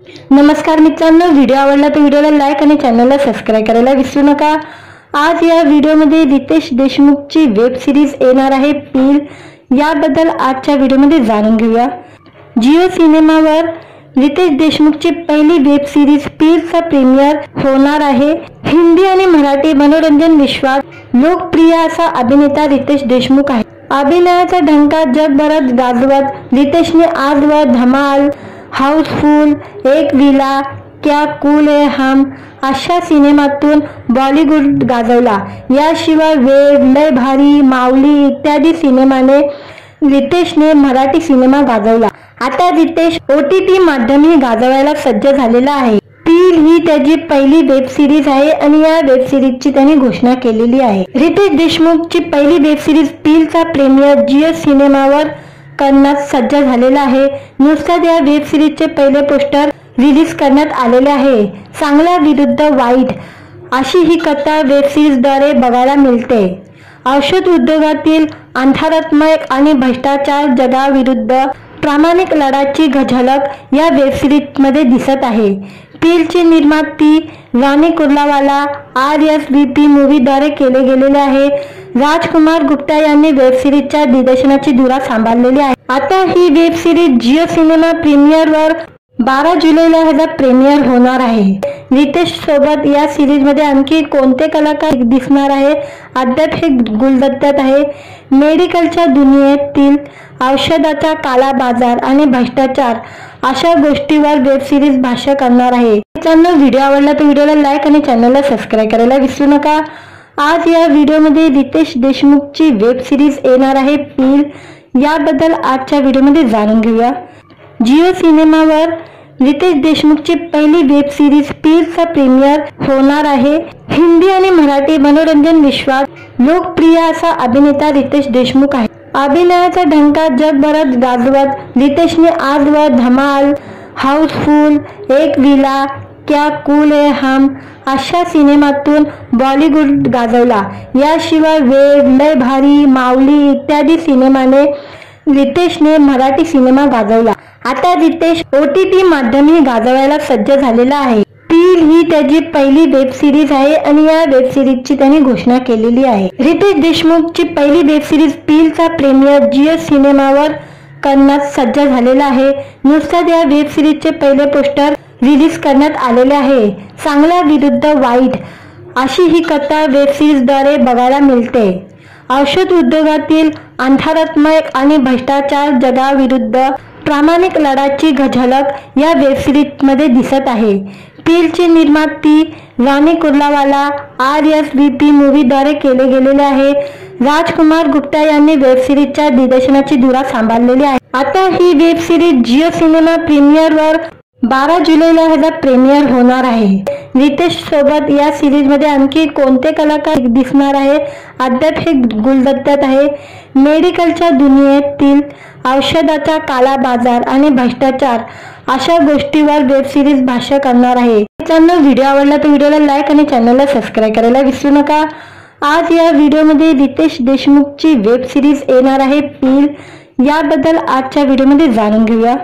नमस्कार मित्रांनो, व्हिडिओ आवडला तर व्हिडिओला लाईक आणि चॅनलला सबस्क्राइब करायला विसरू नका। आज या व्हिडिओमध्ये रितेश देशमुखची वेब सिरीज येणार आहे पील, याबद्दल आजच्या व्हिडिओमध्ये जाणून घेऊया। जिओ सिनेमावर रितेश देशमुखची पहिली वेब सिरीज पीलचा प्रीमियर होणार आहे। हिंदी आणि मराठी मनोरंजन विश्वात लोकप्रिय असा अभिनेता रितेश देशमुख आहे। अभिनयाचा ढंका जगभरात गाजवत रितेशने आजवर धमाल, हाऊसफुल, एक विला, क्या कूल है हम अशा सिनेमातून बॉलिवूड गाजवला। याशिवाय वेड, लय भारी, माऊली इत्यादी सिनेमाने रितेशने मराठी सिनेमा गाजवला। आता रितेश OTT माध्यमही गाजवायला सज्ज झालेला आहे। पील ही त्याची पहिली वेब सिरीज आहे आणि या वेब सिरीजची त्यांनी घोषणा केलेली आहे। रितेश देशमुखची पहिली वेब सिरीज पीलचा प्रीमियर जिओ सिनेमावर करण्यात सज्ज झालेला आहे। नुकताच या वेब सिरीजचे पहिले पोस्टर रिलीज करण्यात आलेले आहे। चांगला विरुद्ध वाईट अशी ही कथा वेब सिरीजद्वारे बघायला मिळते। औषध उद्योगातील अंधारात्मक आणि भ्रष्टाचार जगाविरुद्ध प्रामाणिक लढ्याची झलक या वेब सिरीजमध्ये दिसत आहे। पीलची निर्मिती रानी कुर्लावाला RSVP मूवीद्वारे केले गेलेले आहे। राजकुमार गुप्ता यांनी वेब सिरीजच्या दिग्दर्शनाची धुरा सांभाळलेली आहे। आता ही वेब सिरीज जिओ सिनेमा प्रीमियरवर 12 जुलैला प्रीमियर होणार आहे। रितेश सोबत या सिरीज मध्ये आणखी कोणते कलाकार दिसणार आहे अद्याप हे गुलदस्त्यात आहे। मेडिकलच्या दुनियेतील औषधाचा काला बाजार आणि भ्रष्टाचार अशा गोष्टीवर वेब सिरीज भाष्य करणार आहे। मित्रांनो, व्हिडिओ आवडला तर व्हिडिओला लाईक आणि चॅनलला सबस्क्राइब करायला विसरू नका। आज या व्हिडिओमध्ये रितेश देशमुखची वेब सिरीज येणार आहे पील, याबद्दल आजच्या व्हिडिओमध्ये जाणून घेऊया। जिओ सिनेमावर रितेश देशमुखची पहिली वेब सिरीज पीलचा प्रीमियर होणार आहे। हिंदी आणि मराठी मनोरंजन विश्वात लोकप्रिय असा अभिनेता रितेश देशमुख आहे। अभिनयाचा ढंका जगभरात गाजवत रितेशने आजवर धमाल, हाऊसफुल, एक विला, क्या कूल है हम अशा सिनेमातून बॉलिवूड गाजवला। याशिवाय वेड, लय भारी, माऊली इत्यादी सिनेमाने रितेशने मराठी सिनेमा गाजवला। आता रितेश OTT माध्यमही गाजवायला सज्ज झालेला आहे। पील ही त्याची पहिली वेब सिरीज आहे आणि या वेब सिरीजची त्यांनी घोषणा केलेली आहे। रितेश देशमुखची पहिली वेब सिरीज पीलचा प्रीमियर जिओ सिनेमावर करण्यात सज्ज झालेला आहे। नुकताच या वेब सिरीजचे पहिले पोस्टर रिलीज करण्यात आलेले आहे। चांगला विरुद्ध वाईट अशी ही कथा वेब सिरीजद्वारे बघायला मिळते। औषध उद्योगातील अंधारात्मक आणि भ्रष्टाचार जगाविरुद्ध प्रामाणिक लढ्याची झलक या वेब सिरीजमध्ये दिसत आहे। पीलची निर्मिती रानी कुर्लावाला RSVP मूवीद्वारे केले गेलेले आहे। राजकुमार गुप्ता यांनी वेब सिरीजच्या दिग्दर्शनाची धुरा सांभाळलेली आहे। आता ही वेब सिरीज जिओ सिनेमा प्रीमियरवर 12 जुलैला प्रीमियर होणार आहे। रितेश सोबत या सिरीज मध्ये आणखी कोणते कलाकार दिसणार आहे अद्याप हे गुलदस्त्यात आहे। मेडिकलच्या दुनियेतील औषधाचा काला बाजार आणि भ्रष्टाचार अशा गोष्टीवर वेब सिरीज भाष्य करणार आहे। मित्रांनो, व्हिडिओ आवडला तर व्हिडिओला लाईक आणि चॅनलला सबस्क्राइब करायला विसरू नका। आज या व्हिडिओमध्ये रितेश देशमुखची वेब सिरीज येणार आहे पील, याबद्दल आजच्या व्हिडिओमध्ये जाणून घेऊया।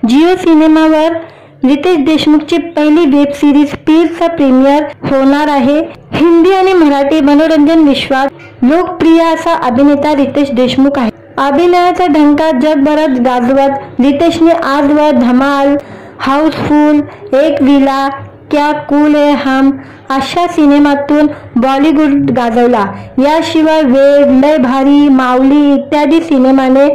जिओ सिनेमावर रितेश देशमुखची पहिली वेब सिरीज पीलचा प्रीमियर होणार आहे। हिंदी आणि मराठी मनोरंजन विश्वात लोकप्रिय असा अभिनेता रितेश देशमुख आहे। अभिनयाचा ढंका जगभरात गाजवत रितेशने आजवर धमाल, हाऊसफुल, एक विला, क्या कूल है हम अशा सिनेमातून बॉलिवूड गाजवला। याशिवाय वेड, लय भारी, माऊली इत्यादी सिनेमाने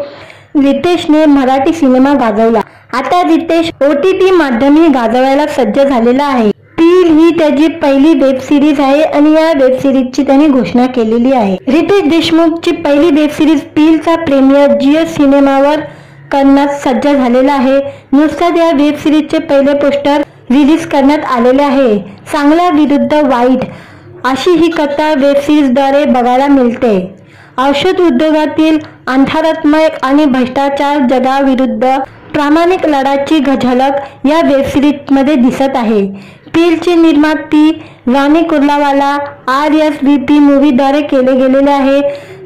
रितेशने मराठी सिनेमा गाजवला। आता रितेश OTT माध्यमही गाजवायला सज्ज झालेला आहे। पील ही त्याची पहिली वेब सिरीज आहे आणि या वेब सिरीजची त्यांनी घोषणा केलेली आहे। रितेश देशमुखची पहिली वेब सिरीज पीलचा प्रीमियर जिओ सिनेमावर करण्यात सज्ज झालेला आहे। नुकताच या वेब सिरीजचे पहिले पोस्टर रिलीज करण्यात आलेले आहे। चांगला विरुद्ध वाईट अशी ही कथा वेब सिरीजद्वारे बघायला मिळते। औषध उद्योगातील अंधारात्मक आणि भ्रष्टाचार जगाविरुद्ध प्रामाणिक लढ्याची झलक या वेब सिरीजमध्ये दिसत आहे। पीलची निर्मिती रानी कुर्लावाला RSVP मूवीद्वारे केले गेलेले आहे।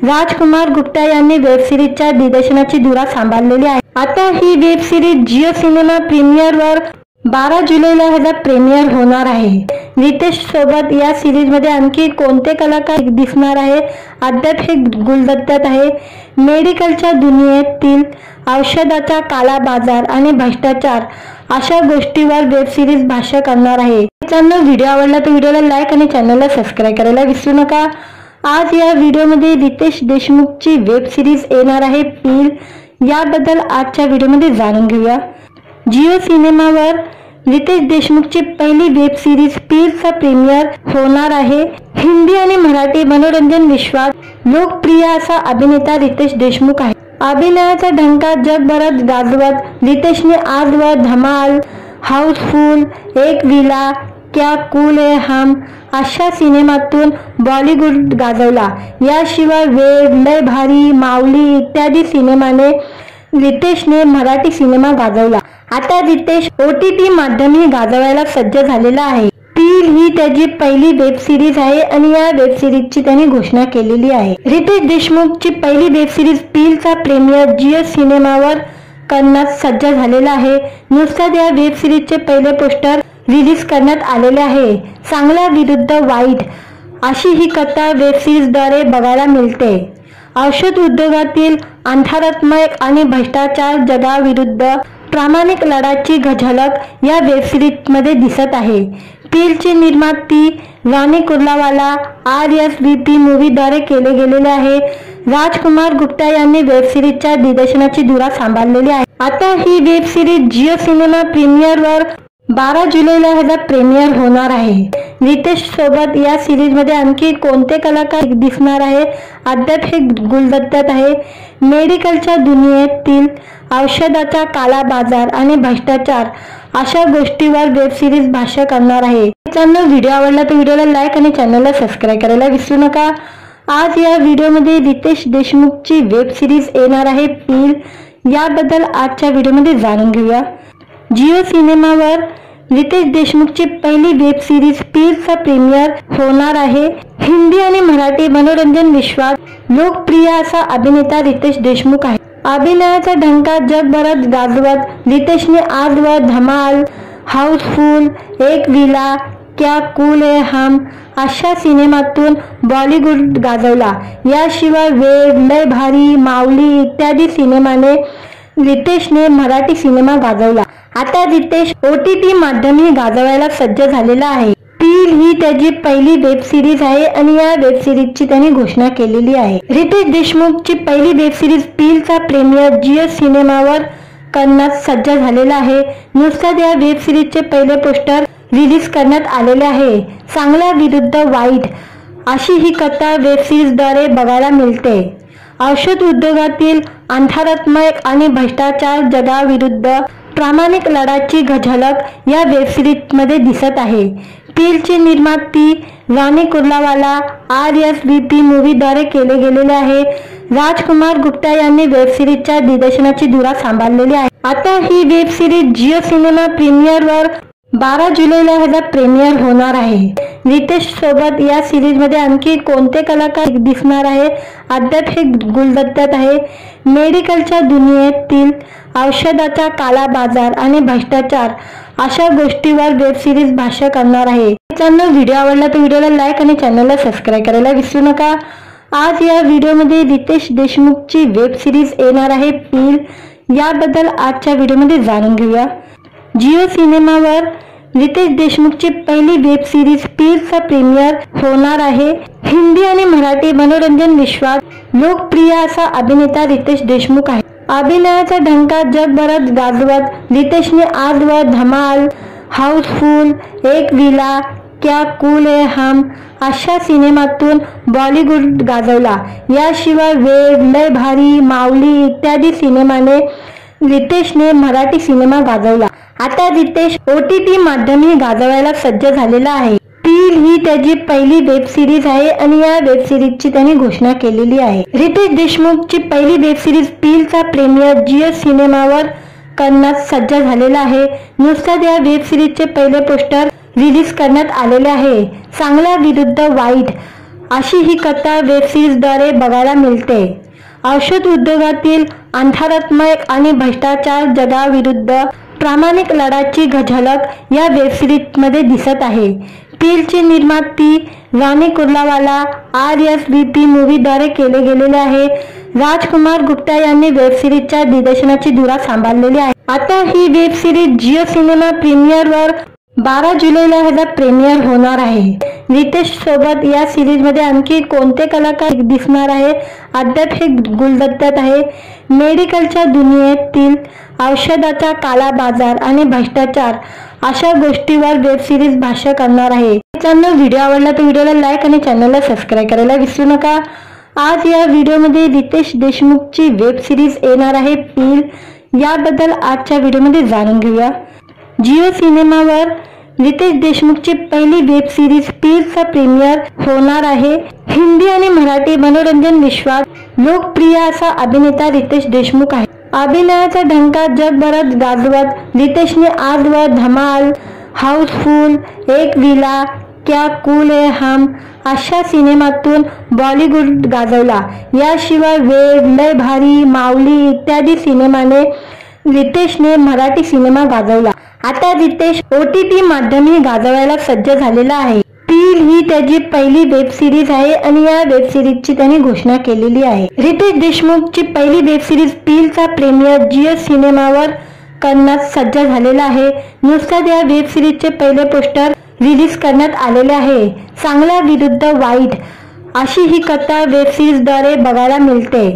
राजकुमार गुप्ता यांनी वेब सिरीजच्या दिग्दर्शनाची धुरा सांभाळलेली आहे। आता ही वेब सिरीज जिओ सिनेमा प्रीमियरवर 12 जुलैला ह्याचा प्रीमियर होणार आहे। रितेश सोबत या सिरीज मध्ये आणखी कोणते कलाकार दिसणार आहे अद्याप हे गुलदस्त्यात आहे। मेडिकलच्या दुनियेतील औषधाचा काळा बाजार आणि भ्रष्टाचार अशा गोष्टीवर वेब सिरीज भाष्य करणार आहे। मित्रांनो, व्हिडिओ आवडला तर व्हिडिओला लाईक आणि चॅनलला सबस्क्राईब करायला विसरू नका। आज या व्हिडिओमध्ये रितेश देशमुखची वेब सिरीज येणार आहे पील, याबद्दल आजच्या व्हिडिओमध्ये जाणून घेऊया। जिओ सिनेमावर रितेश देशमुखची पहिली वेब सिरीज पीलचा प्रीमियर होणार आहे। हिंदी आणि मराठी मनोरंजन विश्वात लोकप्रिय असा अभिनेता रितेश देशमुख आहे। अभिनयाचा ढंका जगभरात गाजवत रितेशने आजवर धमाल, हाऊसफुल, एक विला, क्या कूल है हम अशा सिनेमातून बॉलिवूड गाजवला। याशिवाय वेड, लय भारी, माऊली इत्यादी सिनेमाने रितेशने मराठी सिनेमा गाजवला। आता रितेश OTT माध्यमही गाजवायला सज्ज झालेला आहे। पील ही त्याची पहिली वेब सिरीज आहे आणि या वेब सिरीजची त्याने घोषणा केलेली आहे। रितेश देशमुखची पहिली वेब सिरीज पीलचा प्रीमियर जिओ सिनेमावर करण्यास सज्ज झालेला आहे। नुकताच या वेब सिरीजचे पहिले पोस्टर रिलीज करण्यात आलेले आहे। चांगला विरुद्ध वाईट अशी ही कथा वेब सिरीजद्वारे बघायला मिळते। औषध उद्योगातील अंधारात्मक आणि भ्रष्टाचार जगाविरुद्ध प्रामाणिक लढ्याची झलक या वेब सिरीज मध्ये दिसत आहे। पीलची निर्माती रानी कुर्लावाला RSVP मूवीद्वारे केले गेलेले आहे। राजकुमार गुप्ता यांनी वेब सिरीजच्या दिग्दर्शनाची धुरा सांभाळलेली आहे। आता ही वेब सिरीज जिओ सिनेमा प्रीमियरवर 12 जुलैला ह्याचा प्रीमियर होणार आहे। रितेश सोबत या सिरीज मध्ये आणखी कोणते कलाकार दिसणार आहे अद्याप हे गुलदस्त्यात आहे। मेडिकलच्या दुनियेतील औषधाचा काळा बाजार आणि भ्रष्टाचार अशा गोष्टीवर वेब सिरीज भाष्य करणार आहे। मित्रांनो, व्हिडिओ आवडला तर व्हिडिओला लाईक आणि चॅनलला सबस्क्राईब करायला विसरू नका। आज या व्हिडिओमध्ये रितेश देशमुखची वेब सिरीज येणार आहे पील, याबद्दल आजच्या व्हिडिओमध्ये जाणून घेऊया। जिओ सिनेमावर रितेश देशमुखची पहिली वेब सिरीज पीलचा प्रीमियर होणार आहे। हिंदी आणि मराठी मनोरंजन विश्वात लोकप्रिय असा अभिनेता रितेश देशमुख आहे। अभिनयाचा ढंका जगभरात गाजवत रितेशने आजवर धमाल, हाऊसफुल, एक विला, क्या कूल है हम अशा सिनेमातून बॉलिवूड गाजवला। याशिवाय वेड, लय भारी, माऊली इत्यादी सिनेमाने रितेशने मराठी सिनेमा गाजवला। आता रितेश OTT माध्यमही गाजवायला सज्ज झालेला आहे। पील ही त्याची पहिली वेब सिरीज आहे आणि या वेब सिरीजची त्याने घोषणा केलेली आहे। रितेश देशमुखची पहिली वेब सिरीज पीलचा प्रीमियर जिओ सिनेमावर करण्यास सज्ज झालेला आहे। नुकताच या वेब सिरीजचे पहिले पोस्टर रिलीज करण्यात आलेले आहे। चांगला विरुद्ध वाईट अशी ही कथा वेब सिरीजद्वारे बघायला मिळते। औषध उद्योगातील अंधारात्मक आणि भ्रष्टाचार जगाविरुद्ध प्रामाणिक लढ्याची झलक या वेब सिरीज मध्ये दिसत आहे। पीलची निर्माती रानी कुर्लावाला RSVP मूवीद्वारे केले गेलेले आहे। राजकुमार गुप्ता यांनी वेब सिरीजच्या दिग्दर्शनाची धुरा सांभाळलेली आहे। आता ही वेब सिरीज जिओ सिनेमा प्रीमियरवर 12 जुलैला ह्याचा प्रीमियर होणार आहे। रितेश सोबत या सिरीज मध्ये आणखी कोणते कलाकार दिसणार आहे अद्याप हे गुलदस्त्यात आहे। मेडिकलच्या दुनियेतील औषधाचा काळा बाजार आणि भ्रष्टाचार अशा गोष्टीवर वेब सिरीज भाष्य करणार आहे। मित्रांनो, व्हिडिओ आवडला तर व्हिडिओला लाईक आणि चॅनलला सबस्क्राईब करायला विसरू नका। आज या व्हिडिओमध्ये रितेश देशमुखची वेब सिरीज येणार आहे पील, याबद्दल आजच्या व्हिडिओमध्ये जाणून घेऊया। जिओ सिनेमावर रितेश देशमुखची पहिली वेब सिरीज पीलचा प्रीमियर होणार आहे। हिंदी आणि मराठी मनोरंजन विश्वात लोकप्रिय असा अभिनेता रितेश देशमुख आहे। अभिनयाचा ढंका जगभरात गाजवत रितेशने आजवर धमाल, हाऊसफुल, एक विला, क्या कूल है हम अशा सिनेमातून बॉलिवूड गाजवला। याशिवाय वेड, लय भारी, माऊली इत्यादी सिनेमाने रितेशने मराठी सिनेमा गाजवला। आता रितेश OTT माध्यमही गाजवायला सज्ज झालेला आहे। पील ही त्याची पहिली वेब सिरीज आहे आणि या वेब सिरीजची त्याने घोषणा केलेली आहे। रितेश देशमुखची पहिली वेब सिरीज पीलचा प्रीमियर जिओ सिनेमावर करण्यास सज्ज झालेला आहे। नुकताच या वेब सिरीजचे पहिले पोस्टर रिलीज करण्यात आलेले आहे। चांगला विरुद्ध वाईट अशी ही कथा वेब सिरीजद्वारे बघायला मिळते। औषध उद्योगातील अंधारात्मक आणि भ्रष्टाचार जगाविरुद्ध प्रामाणिक लढाची झलक या वेब सिरीज मध्ये दिसत आहे। पीलची निर्माती राणी कुर्लावाला RSVP मूवीद्वारे केले गेलेले आहे। राजकुमार गुप्ता यांनी वेब सिरीजच्या दिग्दर्शनाची धुरा सांभाळलेली आहे। आता ही वेब सिरीज जिओ सिनेमा प्रीमियरवर 12 जुलैला ह्याचा प्रीमियर होणार आहे। रितेश सोबत या सिरीज मध्ये आणखी कोणते कलाकार दिसणार आहे अद्याप हे गुलदस्त्यात आहे। मेडिकलच्या दुनियेतील औषधाचा काला बाजार आणि भ्रष्टाचार अशा गोष्टीवर वेब सिरीज भाष्य करणार आहे। मित्रांनो, व्हिडिओ आवडला तर व्हिडिओला लाईक आणि चॅनलला सबस्क्राईब करायला विसरू नका। आज या व्हिडिओमध्ये रितेश देशमुखची वेब सिरीज येणार आहे पील, याबद्दल आजच्या व्हिडिओमध्ये जाणून घेऊया। जिओ सिनेमावर रितेश देशमुखची पहिली वेब सिरीज पीलचा प्रीमियर होणार आहे। हिंदी आणि मराठी मनोरंजन विश्वात लोकप्रिय असा अभिनेता रितेश देशमुख आहे। अभिनयाचा ढंका जगभरात गाजवत रितेशने आजवर धमाल, हाऊसफुल, एक विला, क्या कूल है हम अशा सिनेमातून बॉलिवूड गाजवला। याशिवाय वेड, लय भारी, माऊली इत्यादी सिनेमाने रितेशने मराठी सिनेमा गाजवला। आता रितेश OTT माध्यमही गाजवायला सज्ज झालेला आहे। पील ही त्याची पहिली वेब सिरीज आहे आणि या वेब सिरीजची त्यांनी घोषणा केलेली आहे। रितेश देशमुखची पहिली वेब सिरीज पीलचा प्रीमियर जिओ सिनेमावर करण्यास सज्ज झालेला आहे। नुकताच या वेब सिरीजचे पहिले पोस्टर रिलीज करण्यात आलेले आहे। चांगला विरुद्ध वाईट अशी ही कथा वेब सिरीजद्वारे बघायला मिळते।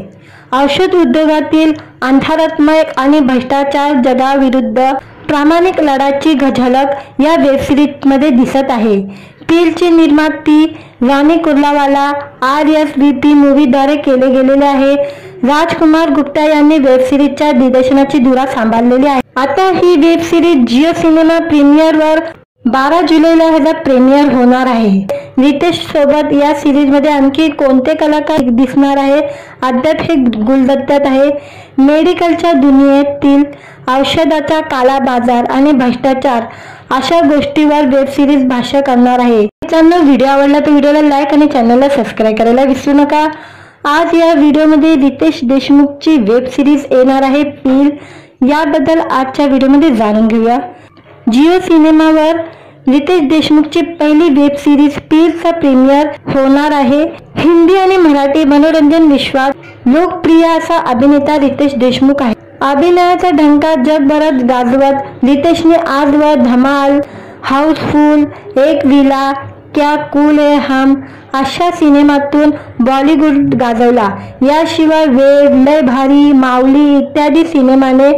औषध उद्योगातील अंधारात्मक आणि भ्रष्टाचार जगाविरुद्ध प्रामाणिक लढाची झलक या वेब सिरीज मध्ये दिसत आहे। पीलची निर्माती राणी कुर्लावाला RSVP मूवीद्वारे केले गेलेले आहे। राजकुमार गुप्ता यांनी वेब सिरीजच्या दिग्दर्शनाची धुरा सांभाळलेली आहे। आता ही वेब सिरीज जिओ सिनेमा प्रीमियरवर 12 जुलैला ह्याचा प्रीमियर होणार आहे। रितेश सोबत या सिरीज मध्ये आणखी कोणते कलाकार दिसणार आहे अद्याप हे गुलदस्त्यात आहे। मेडिकलच्या दुनियेतील औषधाचा काला बाजार आणि भ्रष्टाचार अशा गोष्टीवर वेब सिरीज भाष्य करणार आहे। मित्रांनो, व्हिडिओ आवडला तर व्हिडिओला लाईक आणि चॅनलला सबस्क्राईब करायला विसरू नका। आज या व्हिडिओमध्ये रितेश देशमुखची वेब सिरीज येणार आहे पील, याबद्दल आजच्या व्हिडिओमध्ये जाणून घेऊया। जिओ सिनेमावर रितेश देशमुखची पहिली वेब सिरीज पीलचा प्रीमियर होणार आहे। हिंदी आणि मराठी मनोरंजन विश्वात लोकप्रिय असा अभिनेता रितेश देशमुख आहे। अभिनयाचा ढंका जगभरात गाजवत रितेशने आजवर धमाल, हाऊसफुल, एक विला, क्या कूल है हम अशा सिनेमातून बॉलिवूड गाजवला। याशिवाय वेड, लय भारी, माऊली इत्यादी सिनेमाने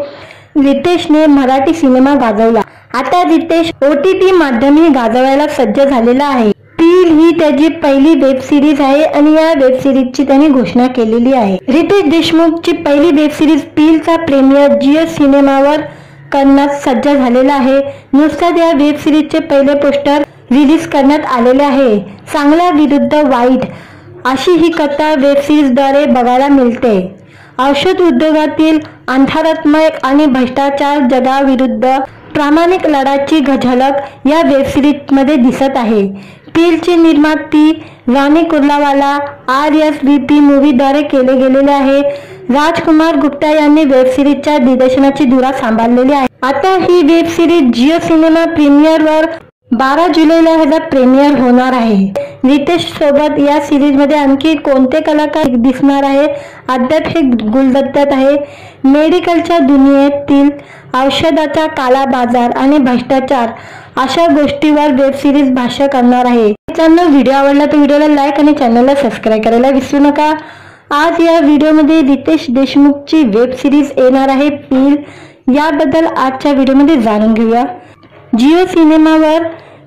रितेशने मराठी सिनेमा गाजवला। आता रितेश OTT माध्यमही गाजवायला सज्ज झालेला आहे। पील ही त्याची पहिली वेब सिरीज आहे आणि या वेब सिरीजची त्यांनी घोषणा केलेली आहे। रितेश देशमुखची पहिली वेब सिरीज पीलचा प्रीमियर जिओ सिनेमावर करण्यास सज्ज झालेला आहे। नुकताच या वेब सिरीजचे पहिले पोस्टर रिलीज करण्यात आलेले आहे। चांगला विरुद्ध वाईट अशी ही कथा वेब सिरीजद्वारे बघायला मिळते। औषध उद्योगातील अंधारात्मक आणि भ्रष्टाचार जगाविरुद्ध प्रामाणिक लढाची झलक या वेब सिरीज मध्ये दिसत आहे। पीलची निर्माती राणी कुर्लावाला RSVP मूवीद्वारे केले गेलेले आहे। राजकुमार गुप्ता यांनी वेब सिरीजच्या दिग्दर्शनाची धुरा सांभाळलेली आहे। आता ही वेब सिरीज जिओ सिनेमा प्रीमियरवर 12 जुलैला ह्याचा प्रीमियर होणार आहे। रितेश सोबत या सिरीज मध्ये आणखी कोणते कलाकार दिसणार आहे अद्याप हे गुलदस्त्यात आहे। मेडिकलच्या दुनियेतील औषधाचा काला बाजार आणि भ्रष्टाचार अशा गोष्टीवर वेब सिरीज भाष्य करणार आहे। मित्रांनो, व्हिडिओ आवडला तर व्हिडिओला लाईक आणि चॅनलला सबस्क्राईब करायला विसरू नका। आज या व्हिडिओमध्ये रितेश देशमुखची वेब सिरीज येणार आहे पील, याबद्दल आजच्या व्हिडिओमध्ये जाणून घेऊया। जिओ सिनेमावर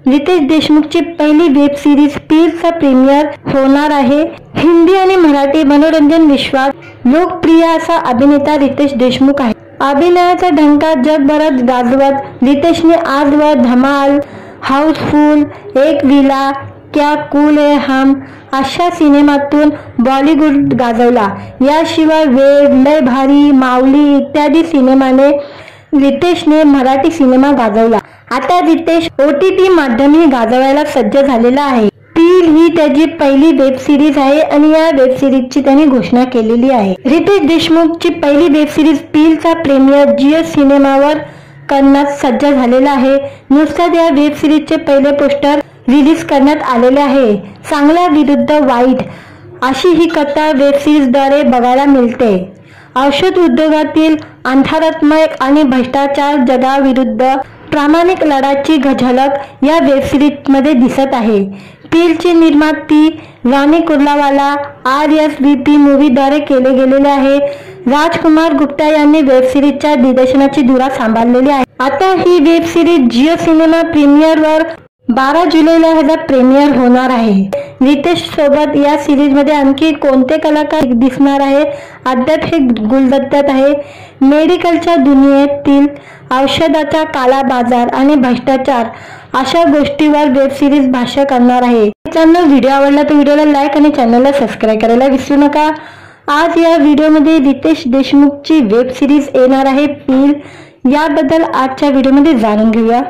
रितेश देशमुखची पहिली वेब सिरीज पीलचा प्रीमियर होणार आहे। हिंदी आणि मराठी मनोरंजन विश्वात लोकप्रिय असा अभिनेता रितेश देशमुख आहे। अभिनयाचा ढंका जगभरात गाजवत रितेशने आजवर धमाल, हाऊसफुल, एक विला, क्या कूल है हम अशा सिनेमातून बॉलिवूड गाजवला। याशिवाय वेड, लय भारी, माऊली इत्यादी सिनेमाने रितेशने मराठी सिनेमा गाजवला। आता रितेश OTT माध्यमही गाजवायला सज्ज झालेला आहे। पील ही त्याची पहिली वेब सिरीज आहे आणि या वेब सिरीजची त्यांनी घोषणा केलेली आहे। रितेश देशमुखची पहिली वेब सिरीज पीलचा प्रीमियर जिओ सिनेमावर करण्यास सज्ज झालेला आहे। नुकताच या वेब सिरीजचे पहिले पोस्टर रिलीज करण्यात आलेले आहे। चांगल्या विरुद्ध वाईट अशी ही कथा वेब सिरीजद्वारे बघायला मिळते। औषध उद्योगातील अंधारात्मक आणि भ्रष्टाचार जगाविरुद्ध प्रामाणिक लढ्याची झलक या वेब सिरीजमध्ये दिसत आहे। पीलची निर्मिती रानी कुर्लावाला RSVP मूवीद्वारे केले गेलेले आहे। राजकुमार गुप्ता यांनी वेब सिरीजच्या दिग्दर्शनाची धुरा सांभाळलेली आहे। आता ही वेब सिरीज जिओ सिनेमा प्रीमियरवर 12 जुलैला प्रीमियर होणार आहे। रितेश सोबत या सिरीज मध्ये आणखी कोणते कलाकार दिसणार आहे अद्याप हे गुलदस्त्यात आहे। मेडिकलच्या दुनियेतील औषधाचा काला बाजार आणि भ्रष्टाचार अशा गोष्टीवर वेब सिरीज भाष्य करणार आहे। मित्रांनो, व्हिडिओ आवडला तर व्हिडिओला लाईक आणि चॅनलला सबस्क्राईब करायला विसरू नका। आज या व्हिडिओमध्ये रितेश देशमुखची वेब सिरीज येणार आहे पील, याबद्दल आजच्या व्हिडिओमध्ये जाणून घेऊया।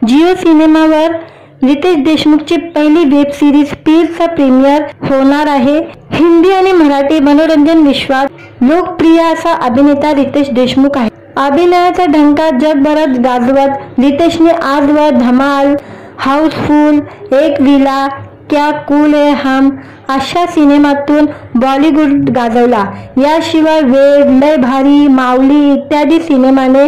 जिओ सिनेमावर रितेश देशमुखची पहिली वेब सिरीज पीलचा प्रीमियर होणार आहे। हिंदी आणि मराठी मनोरंजन विश्वात लोकप्रिय असा अभिनेता रितेश देशमुख आहे। अभिनयाचा ढंका जगभरात गाजवत रितेशने आजवर धमाल, हाऊसफुल, एक विला, क्या कूल है हम अशा सिनेमातून बॉलिवूड गाजवला। याशिवाय वेड, लय भारी, माऊली इत्यादी सिनेमाने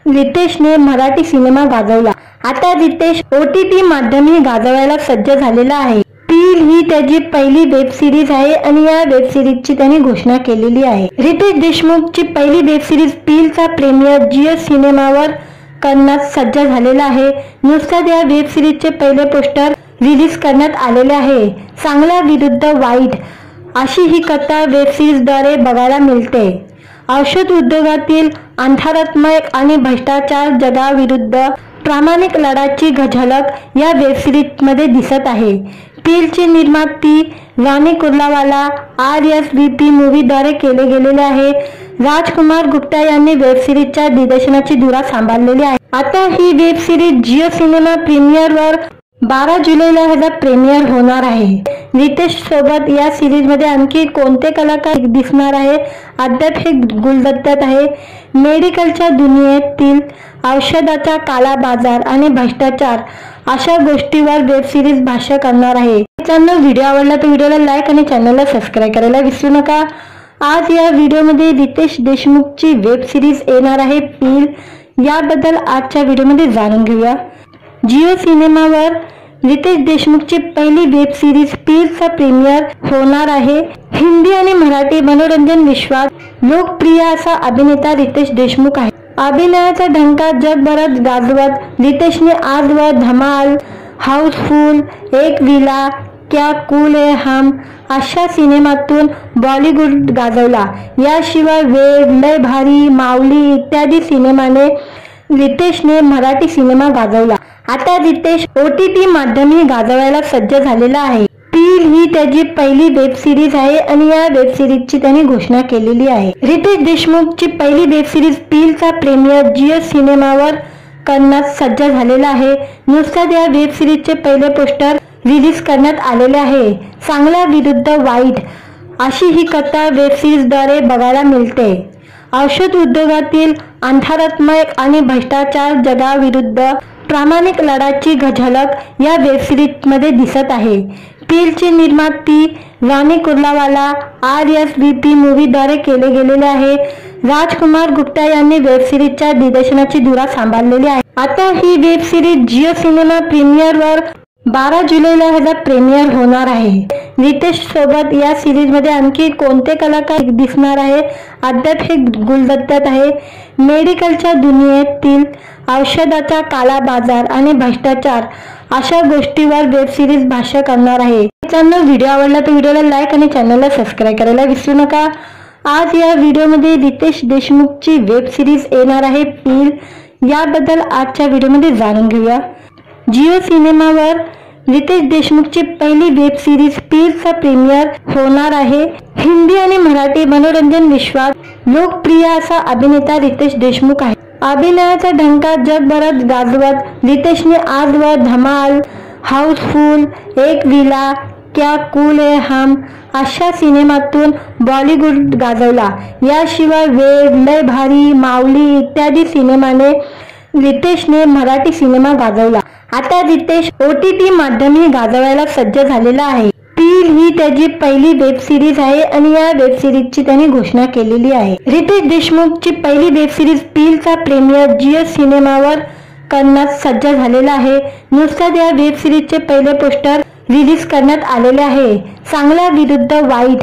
रितेशने मराठी सिनेमा गाजवला। आता रितेश OTT माध्यमही गाजवायला सज्ज झालेला आहे। पील ही त्याची पहिली वेब सिरीज आहे आणि या वेब सिरीजची त्यांनी घोषणा केलेली आहे। रितेश देशमुखची पहिली वेब सिरीज पीलचा प्रीमियर जिओ सिनेमावर करण्यास सज्ज झालेला आहे। नुकताच या वेब सिरीजचे पहिले पोस्टर रिलीज करण्यात आलेले आहे। चांगल्या विरुद्ध वाईट अशी ही कथा वेब सिरीजद्वारे बघायला मिळते। औषध उद्योगातील अंधारात्मक आणि भ्रष्टाचार जगाविरुद्ध प्रामाणिक लढ्याची झलक या वेब सिरीजमध्ये दिसत आहे। पीलची निर्मिती रानी कुर्लावाला RSVP मूवीद्वारे केले गेलेले आहे। राजकुमार गुप्ता यांनी वेब सिरीजच्या दिग्दर्शनाची धुरा सांभाळलेली आहे। आता ही वेब सिरीज जिओ सिनेमा प्रीमियरवर 12 जुलैला प्रीमियर होणार आहे। रितेश सोबत या सिरीज मध्ये आणखी कोणते कलाकार दिसणार आहे अद्याप हे गुलदस्त्यात आहे। मेडिकलच्या दुनियेतील औषधाचा काला बाजार आणि भ्रष्टाचार अशा गोष्टीवर वेब सिरीज भाष्य करणार आहे। मित्रांनो, व्हिडिओ आवडला तर व्हिडिओला लाईक आणि चॅनलला सबस्क्राईब करायला विसरू नका। आज या व्हिडिओमध्ये रितेश देशमुखची वेब सिरीज येणार आहे पील, याबद्दल आजच्या व्हिडिओमध्ये जाणून घेऊया। जिओ सिनेमावर रितेश देशमुखची पहिली वेब सिरीज पीलचा प्रीमियर होणार आहे। हिंदी आणि मराठी मनोरंजन विश्वात लोकप्रिय असा अभिनेता रितेश देशमुख आहे। अभिनयाचा ढंका जगभरात गाजवत रितेशने आजवर धमाल, हाऊसफुल, एक विला, क्या कूल है हम अशा सिनेमातून बॉलिवूड गाजवला। याशिवाय वेड, लय भारी, माऊली इत्यादी सिनेमाने रितेशने मराठी सिनेमा गाजवला। आता रितेश OTT माध्यमही गाजवायला सज्ज झालेला आहे। पील ही त्याची पहिली वेब सिरीज आहे आणि या वेब सिरीजची त्यांनी घोषणा केलेली आहे। रितेश देशमुखची पहिली वेब सिरीज पीलचा प्रीमियर जिओ सिनेमावर करण्यास सज्ज झालेला आहे। नुकताच या वेब सिरीजचे पहिले पोस्टर रिलीज करण्यात आलेले आहे। चांगल्या विरुद्ध वाईट अशी ही कथा वेब सिरीजद्वारे बघायला मिळते। औषध उद्योगातील अंधारात्मक आणि भ्रष्टाचार जगाविरुद्ध प्रामाणिक लढ्याची झलक या वेब सिरीजमध्ये दिसत आहे। पीलची निर्मिती रानी कुर्लावाला RSVP मूवीद्वारे केले गेलेले आहे। राजकुमार गुप्ता यांनी वेब सिरीजच्या दिग्दर्शनाची धुरा सांभाळलेली आहे। आता ही वेब सिरीज जिओ सिनेमा प्रीमियरवर 12 जुलैला प्रीमियर होणार आहे। रितेश सोबत या सिरीज मध्ये आणखी कोणते कलाकार दिसणार आहे अद्याप हे गुलदस्त्यात आहे। मेडिकलच्या दुनियेतील औषधाचा काला बाजार आणि भ्रष्टाचार अशा गोष्टीवर वेब सिरीज भाष्य करणार आहे। मित्रांनो, व्हिडिओ आवडला तर व्हिडिओला लाईक आणि चॅनलला सबस्क्राईब करायला विसरू नका। आज या व्हिडिओमध्ये रितेश देशमुखची वेब सिरीज येणार आहे पील, याबद्दल आजच्या व्हिडिओमध्ये जाणून घेऊया। जिओ सिनेमावर रितेश देशमुखची पहिली वेब सिरीज पीलचा प्रीमियर होणार आहे। हिंदी आणि मराठी मनोरंजन विश्वात लोकप्रिय असा अभिनेता रितेश देशमुख आहे। अभिनयाचा ढंका जगभरात गाजवत रितेशने आजवर धमाल, हाऊसफुल, एक विला, क्या कूल है हम अशा सिनेमातून बॉलिवूड गाजवला। याशिवाय वेड, लय भारी, माऊली इत्यादी सिनेमाने रितेशने मराठी सिनेमा गाजवला. आता रितेश OTT माध्यमही गाजवायला सज्ज झालेला आहे. पील ही त्याची पहिली वेब सिरीज आहे आणि या वेब सिरीजची त्यांनी घोषणा केलेली आहे. रितेश देशमुखची पहिली वेब सिरीज पीलचा प्रीमियर जिओ सिनेमावर करण्यात सज्ज झालेला आहे. नुकताच या वेब सिरीजचे पहिले पोस्टर रिलीज करण्यात आलेले आहे. चांगल्या विरुद्ध वाईट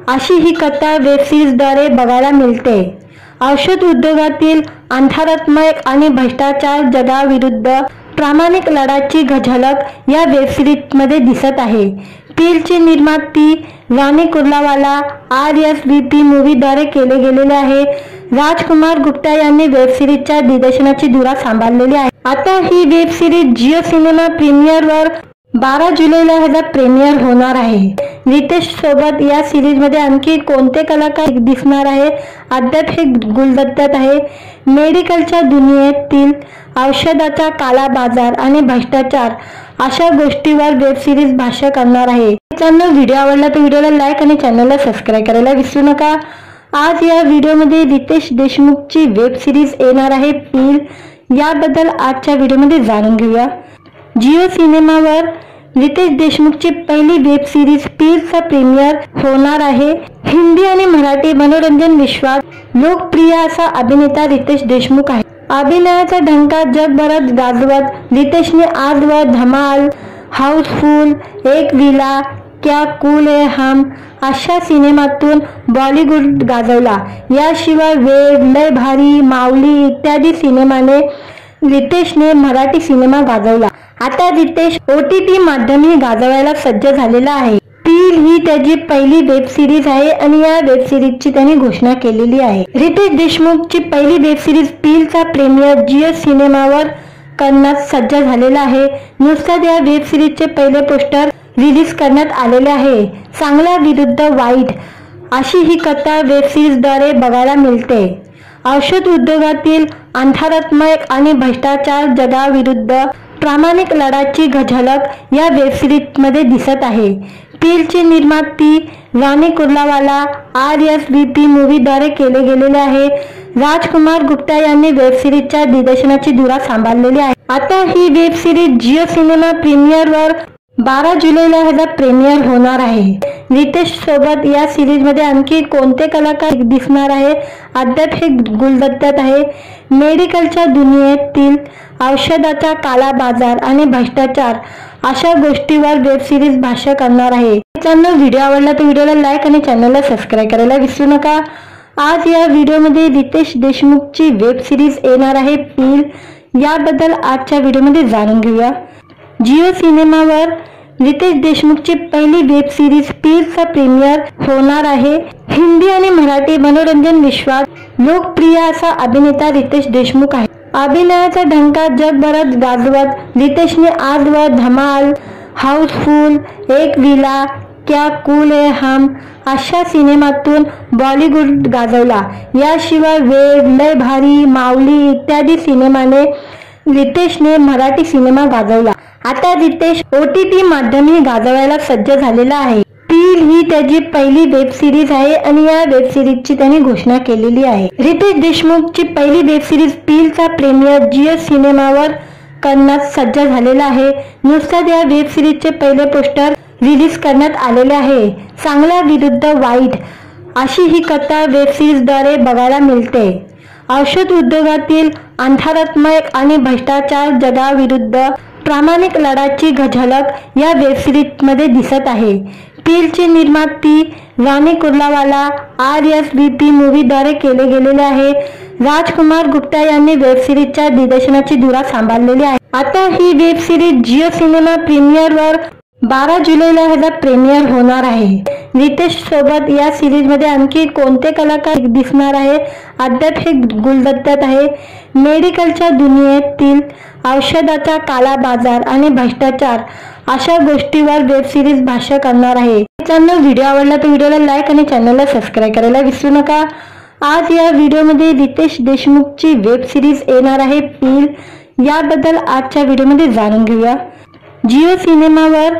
अशी ही कथा वेब सिरीजद्वारे बघायला मिळते. औषध उद्योगातील अंधारात्मक आणि भ्रष्टाचार जगाविरुद्ध प्रामाणिक लढ्याची झलक या वेब सिरीजमध्ये दिसत आहे. पीलची निर्मिती राणी कुर्लावाला RSVP मूव्हीद्वारे केले गेलेले आहे. राजकुमार गुप्ता यांनी वेब सिरीजच्या दिग्दर्शनाची धुरा सांभाळलेली आहे. आता ही वेब सिरीज जिओ सिनेमा प्रीमियरवर 12 जुलैला ह्याचा प्रीमियर होणार आहे. रितेश सोबत या सिरीजमध्ये आणखी कोणते कलाकार दिसणार आहे अद्याप हे गुलदस्त्यात आहे. मेडिकलच्या दुनियेतील औषधाचा काला बाजार आणि भ्रष्टाचार अशा गोष्टीवर वेब सिरीज भाष्य करणार आहे. मित्रांनो, व्हिडिओ आवडला तर व्हिडिओला लाईक आणि चॅनलला सबस्क्राईब करायला विसरू नका. आज या व्हिडिओमध्ये रितेश देशमुखची वेब सिरीज येणार आहे पील, याबद्दल आजच्या व्हिडिओमध्ये जाणून घेऊया. जिओ सिनेमावर रितेश देशमुखची पहिली वेब सिरीज पीलचा प्रीमियर होणार आहे. हिंदी आणि मराठी मनोरंजन विश्वात लोकप्रिय असा अभिनेता रितेश देशमुख आहे. अभिनयाचा ढंका जगभरात गाजवत रितेशने आजवर धमाल, हाऊसफुल, एक विला, क्या कूल है हम अशा सिनेमातून बॉलिवूड गाजवला. याशिवाय वेड, लय भारी, माऊली इत्यादी सिनेमाने रितेशने मराठी सिनेमा गाजवला. आता रितेश OTT माध्यमही गाजवायला सज्ज झालेला आहे. पील ही त्याची पहिली वेब सिरीज आहे आणि या वेब सिरीजची त्यांनी घोषणा केलेली आहे. रितेश देशमुखची पहिली वेब सिरीज पीलचा प्रीमियर जिओ सिनेमावर करण्यात सज्ज झालेला आहे. नुकताच या वेब सिरीजचे पहिले पोस्टर रिलीज करण्यात आलेले आहे. चांगल्या विरुद्ध वाईट अशी ही कथा वेब सिरीजद्वारे बघायला मिळते. औषध उद्योगातील अंधारात्मक आणि भ्रष्टाचार जगाविरुद्ध प्रामाणिक लढ्याची झलक या वेब सिरीजमध्ये दिसत आहे. पीलची निर्मिती राणी कुर्लावाला RSVP मूव्हीद्वारे केले गेलेले आहे. राजकुमार गुप्ता यांनी वेब सिरीजच्या दिग्दर्शनाची धुरा सांभाळलेली आहे. आता ही वेब सिरीज जिओ सिनेमा प्रीमियरवर 12 जुलैला ह्याचा प्रीमियर होणार आहे. रितेश सोबत या सिरीजमध्ये आणखी कोणते कलाकार दिसणार आहे अद्याप हे गुलदस्त्यात आहे. मेडिकलच्या दुनियेतील औषधाचा काला बाजार आणि भ्रष्टाचार अशा गोष्टीवर वेब सिरीज भाष्य करणार आहे. मित्रांनो, व्हिडिओ आवडला तर व्हिडिओला लाईक आणि चॅनलला सबस्क्राईब करायला विसरू नका. आज या व्हिडिओमध्ये रितेश देशमुखची वेब सिरीज येणार आहे पील, याबद्दल आजच्या व्हिडिओमध्ये जाणून घेऊया. जिओ सिनेमावर रितेश देशमुखची पहिली वेब सिरीज पीलचा प्रीमियर होणार आहे. हिंदी आणि मराठी मनोरंजन विश्वात लोकप्रिय असा अभिनेता रितेश देशमुख आहे. अभिनयाचा ढंका जगभरात गाजवत रितेशने आजवर धमाल, हाऊसफुल, एक विला, क्या कूल है हम अशा सिनेमातून बॉलिवूड गाजवला. याशिवाय वेड, लय भारी, माऊली इत्यादी सिनेमाने रितेशने मराठी सिनेमा गाजवला. आता रितेश OTT माध्यमही गाजवायला सज्ज झालेला आहे. पील ही त्याची पहिली वेब सिरीज आहे आणि या वेब सिरीजची त्यांनी घोषणा केलेली आहे. रितेश देशमुखची पहिली वेब सिरीज पीलचा प्रीमियर जिओ सिनेमावर करण्यात सज्ज झालेला आहे. नुकताच या वेब सिरीजचे पहिले पोस्टर रिलीज करण्यात आलेले आहे. चांगल्या विरुद्ध वाईट अशी ही कथा वेब सिरीजद्वारे बघायला मिळते. औषध उद्योगातील अंधारात्मक आणि भ्रष्टाचार जगाविरुद्ध प्रामाणिक लढ्याची झलक या वेब सिरीजमध्ये दिसत आहे. पीलची निर्मिती राणी कुर्लावाला RSVP मूव्हीद्वारे केले गेलेले आहे. राजकुमार गुप्ता यांनी वेब सिरीजच्या दिग्दर्शनाची धुरा सांभाळलेली आहे. आता ही वेब सिरीज जिओ सिनेमा प्रीमियरवर 12 जुलैला ह्याचा प्रीमियर होणार आहे. रितेश सोबत या सिरीजमध्ये आणखी कोणते कलाकार दिसणार आहे अद्याप हे गुलदस्त्यात आहे. मेडिकलच्या दुनियेतील औषधाचा काला बाजार आणि भ्रष्टाचार अशा गोष्टीवर वेब सिरीज भाष्य करणार आहे. मित्रांनो, व्हिडिओ आवडला तर व्हिडिओला लाईक आणि चॅनलला सबस्क्राईब करायला विसरू नका. आज या व्हिडिओमध्ये रितेश देशमुखची वेब सिरीज येणार आहे पील, याबद्दल आजच्या व्हिडिओमध्ये जाणून घेऊया. जिओ सिनेमावर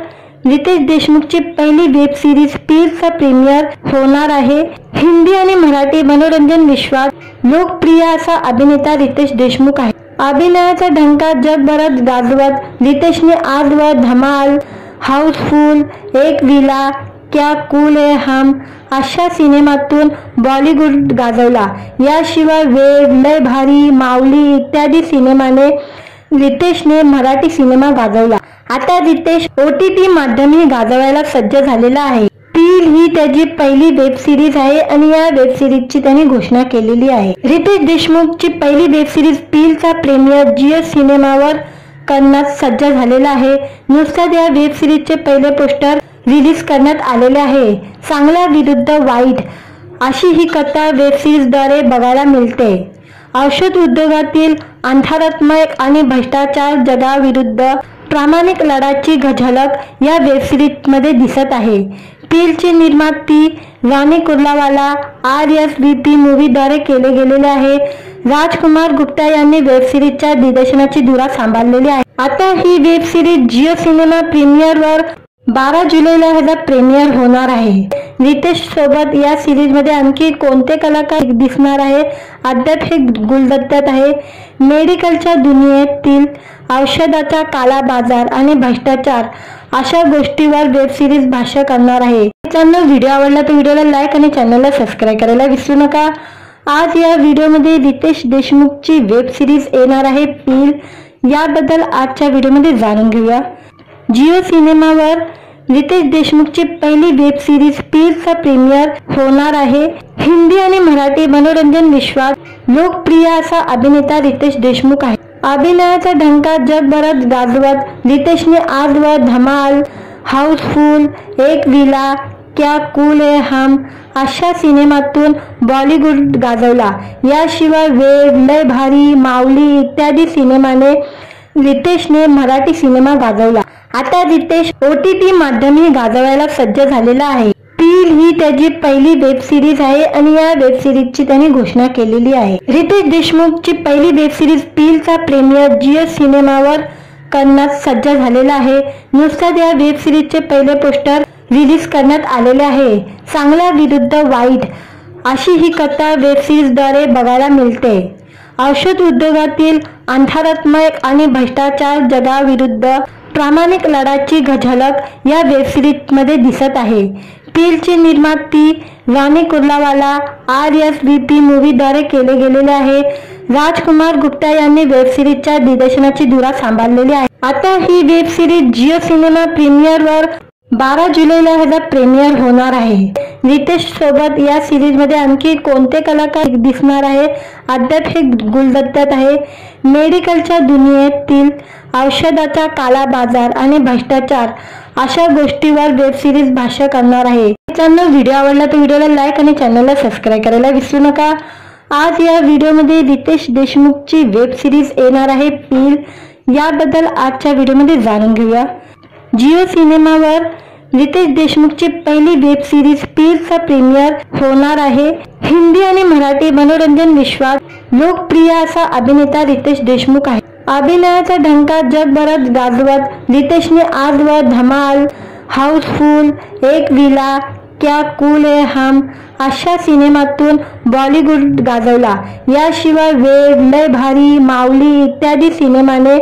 रितेश देशमुखची पहिली वेब सिरीज पीलचा प्रीमियर होणार आहे. हिंदी आणि मराठी मनोरंजन विश्वात लोकप्रिय असा अभिनेता रितेश देशमुख आहे. अभिनयाचा ढंका जगभरात गाजवत रितेशने आजवर धमाल, हाऊसफुल, एक विला, क्या कूल है हम अशा सिनेमातून बॉलिवूड गाजवला। याशिवाय वेड, लय भारी, माऊली इत्यादी सिनेमाने रितेशने मराठी सिनेमा गाजवला। आता रितेश OTT माध्यमही गाजवायला सज्ज झालेला आहे। पील ही त्याची पहिली वेब सिरीज आहे आणि या वेब सिरीजची त्यांनी घोषणा केलेली आहे। रितेश देशमुखची पहिली वेब सिरीज पीलचा प्रीमियर जिओ सिनेमावर करण्यास सज्ज झालेला आहे। नुकताच या वेब सिरीजचे पहिले पोस्टर रिलीज करण्यात आलेले आहे। चांगला विरुद्ध वाईट अशी ही कथा वेब सिरीजद्वारे बघायला मिळते। औषध उद्योगातील अंधारात्मक आणि भ्रष्टाचार जगाविरुद्ध प्रामाणिक लढ्याची झलक या वेब सिरीजमध्ये दिसत आहे। पीलचे निर्माती राणी कुर्लावाला RSVP मूवीद्वारे केले गेलेले आहे। राजकुमार गुप्ता यांनी वेब सिरीजच्या दिग्दर्शनाची धुरा सांभाळलेली आहे। आता ही वेब सिरीज जिओ सिनेमा प्रीमियरवर 12 जुलैला ह्याचा प्रीमियर होणार आहे। रितेश सोबत या सिरीज मध्ये आणखी कोणते कलाकार दिसणार आहे अद्याप हे गुलदस्त्यात आहे। मेडिकलच्या दुनियेतील औषधाचा काला बाजार आणि भ्रष्टाचार अशा गोष्टीवर वेब सिरीज भाष्य करणार आहे। मित्रांनो, व्हिडिओ आवडला तर व्हिडिओला लाईक आणि चॅनलला सबस्क्राईब करायला विसरू नका। आज या व्हिडिओमध्ये रितेश देशमुखची वेब सिरीज येणार आहे पील, याबद्दल आजच्या व्हिडिओमध्ये जाणून घेऊया। जिओ सिनेमावर रितेश देशमुखची पहिली वेब सिरीज पीलचा प्रीमियर होणार आहे। हिंदी आणि मराठी मनोरंजन विश्वात लोकप्रिय असा अभिनेता रितेश देशमुख आहे। अभिनयाचा ढंका जगभरात गाजवत रितेशने आजवर धमाल, हाऊसफुल, एक विला, क्या कूल है हम अशा सिनेमातून बॉलिवूड गाजवला। याशिवाय वेड, लय भारी, माऊली इत्यादी सिनेमाने रितेशने मराठी सिनेमा गाजवला। आता रितेश OTT माध्यमही गाजवायला सज्ज झालेला आहे। पील ही त्याची पहिली वेब सिरीज आहे आणि या वेब सिरीजची त्यांनी घोषणा केलेली आहे। रितेश देशमुखची पहिली वेब सिरीज पीलचा प्रीमियर जिओ सिनेमावर करण्यास सज्ज झालेला आहे। नुकताच या वेब सिरीजचे पहिले पोस्टर रिलीज करण्यात आलेले आहे। चांगला विरुद्ध वाईट अशी ही कथा वेब सिरीजद्वारे बघायला मिळते। औषध उद्योगातील अंधारात्मक आणि भ्रष्टाचार जगाविरुद्ध प्रामाणिक लढ्याची झलक या वेब सिरीजमध्ये दिसत आहे। पीलचे निर्माती राणी कुर्लावाला RSVP मूवीद्वारे केले गेलेले आहे। राजकुमार गुप्ता यांनी वेब सिरीजच्या दिग्दर्शनाची धुरा सांभाळलेली आहे। आता ही वेब सिरीज जिओ सिनेमा प्रीमियरवर 12 जुलैला ह्याचा प्रीमियर होणार आहे। रितेश सोबत या सिरीज मध्ये आणखी कोणते कलाकार दिसणार आहे अद्याप हे गुलदस्त्यात आहे। मेडिकलच्या दुनियेतील औषधाचा काला बाजार आणि भ्रष्टाचार अशा गोष्टीवर वेब सिरीज भाष्य करणार आहे। मित्रांनो, व्हिडिओ आवडला तर व्हिडिओला लाईक आणि चॅनलला सबस्क्राईब करायला विसरू नका। आज या व्हिडिओमध्ये रितेश देशमुखची वेब सिरीज येणार आहे पील, याबद्दल आजच्या व्हिडिओमध्ये जाणून घेऊया। जिओ सिनेमावर रितेश देशमुखची पहिली वेब सिरीज पीलचा प्रीमियर होणार आहे। हिंदी आणि मराठी मनोरंजन विश्वात लोकप्रिय असा अभिनेता रितेश देशमुख आहे। अभिनयाचा ढंका जगभरात गाजवत रितेशने आजवर धमाल, हाऊसफुल, एक विला, क्या कूल है हम अशा सिनेमातून बॉलिवूड गाजवला। याशिवाय वेड, लय भारी, माऊली इत्यादी सिनेमाने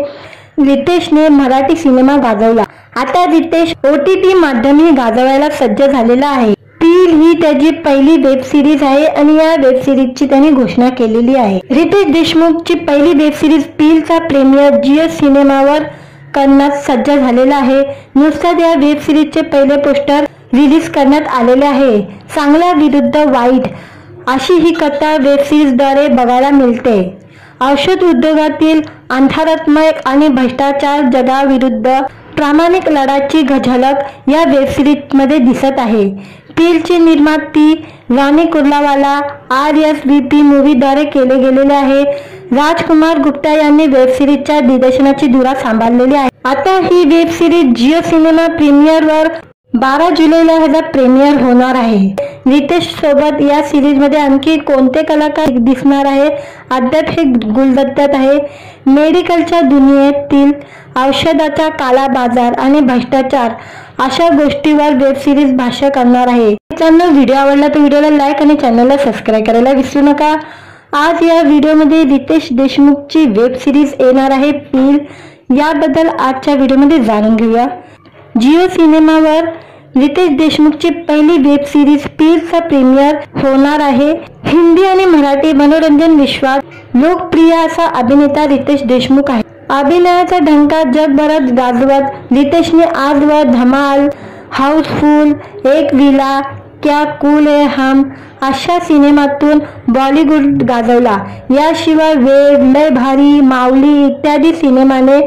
रितेशने मराठी सिनेमा गाजवला। आता रितेश OTT माध्यमही गाजवायला सज्ज झालेला आहे। पील ही त्याची पहिली वेब सिरीज आहे आणि या वेब सिरीजची त्यांनी घोषणा केलेली आहे। रितेश देशमुखची पहिली वेब सिरीज पीलचा प्रीमियर जिओ सिनेमावर करण्यास सज्ज झालेला आहे। नुकताच या वेब सिरीजचे पहिले पोस्टर रिलीज करण्यात आलेले आहे। चांगला विरुद्ध वाईट अशी ही कथा वेब सिरीजद्वारे बघायला मिळते। औषध उद्योगातील अंधारात्मक आणि भ्रष्टाचार जगाविरुद्ध प्रामाणिक लढ्याची झलक या वेब सिरीजमध्ये दिसत आहे। पीलचे निर्माती राणी कुर्लावाला RSVP मूवीद्वारे केले गेलेले आहे। राजकुमार गुप्ता यांनी वेब सिरीजच्या दिग्दर्शनाची धुरा सांभाळलेली आहे। आता ही वेब सिरीज जिओ सिनेमा प्रीमियरवर 12 जुलैला ह्याचा प्रीमियर होणार आहे। रितेश सोबत या सिरीज मध्ये आणखी कोणते कलाकार दिसणार आहे अद्याप हे गुलदस्त्यात आहे। मेडिकलच्या दुनियेतील औषधाचा काला बाजार आणि भ्रष्टाचार अशा गोष्टीवर वेब सिरीज भाष्य करणार आहे। मित्रांनो, व्हिडिओ आवडला तर व्हिडिओला लाईक आणि चॅनलला सबस्क्राईब करायला विसरू नका। आज या व्हिडिओमध्ये रितेश देशमुखची वेब सिरीज येणार आहे पील, याबद्दल आजच्या व्हिडिओमध्ये जाणून घेऊया। जिओ सिनेमावर रितेश देशमुखची पहिली वेब सिरीज पीलचा प्रीमियर होणार आहे। हिंदी आणि मराठी मनोरंजन विश्वात लोकप्रिय असा अभिनेता रितेश देशमुख आहे। अभिनयाचा ढंका जगभरात गाजवत रितेशने आजवर धमाल, हाऊसफुल, एक विला, क्या कूल है हम अशा सिनेमातून बॉलिवूड गाजवला। याशिवाय वेड, लय भारी, माऊली इत्यादी सिनेमाने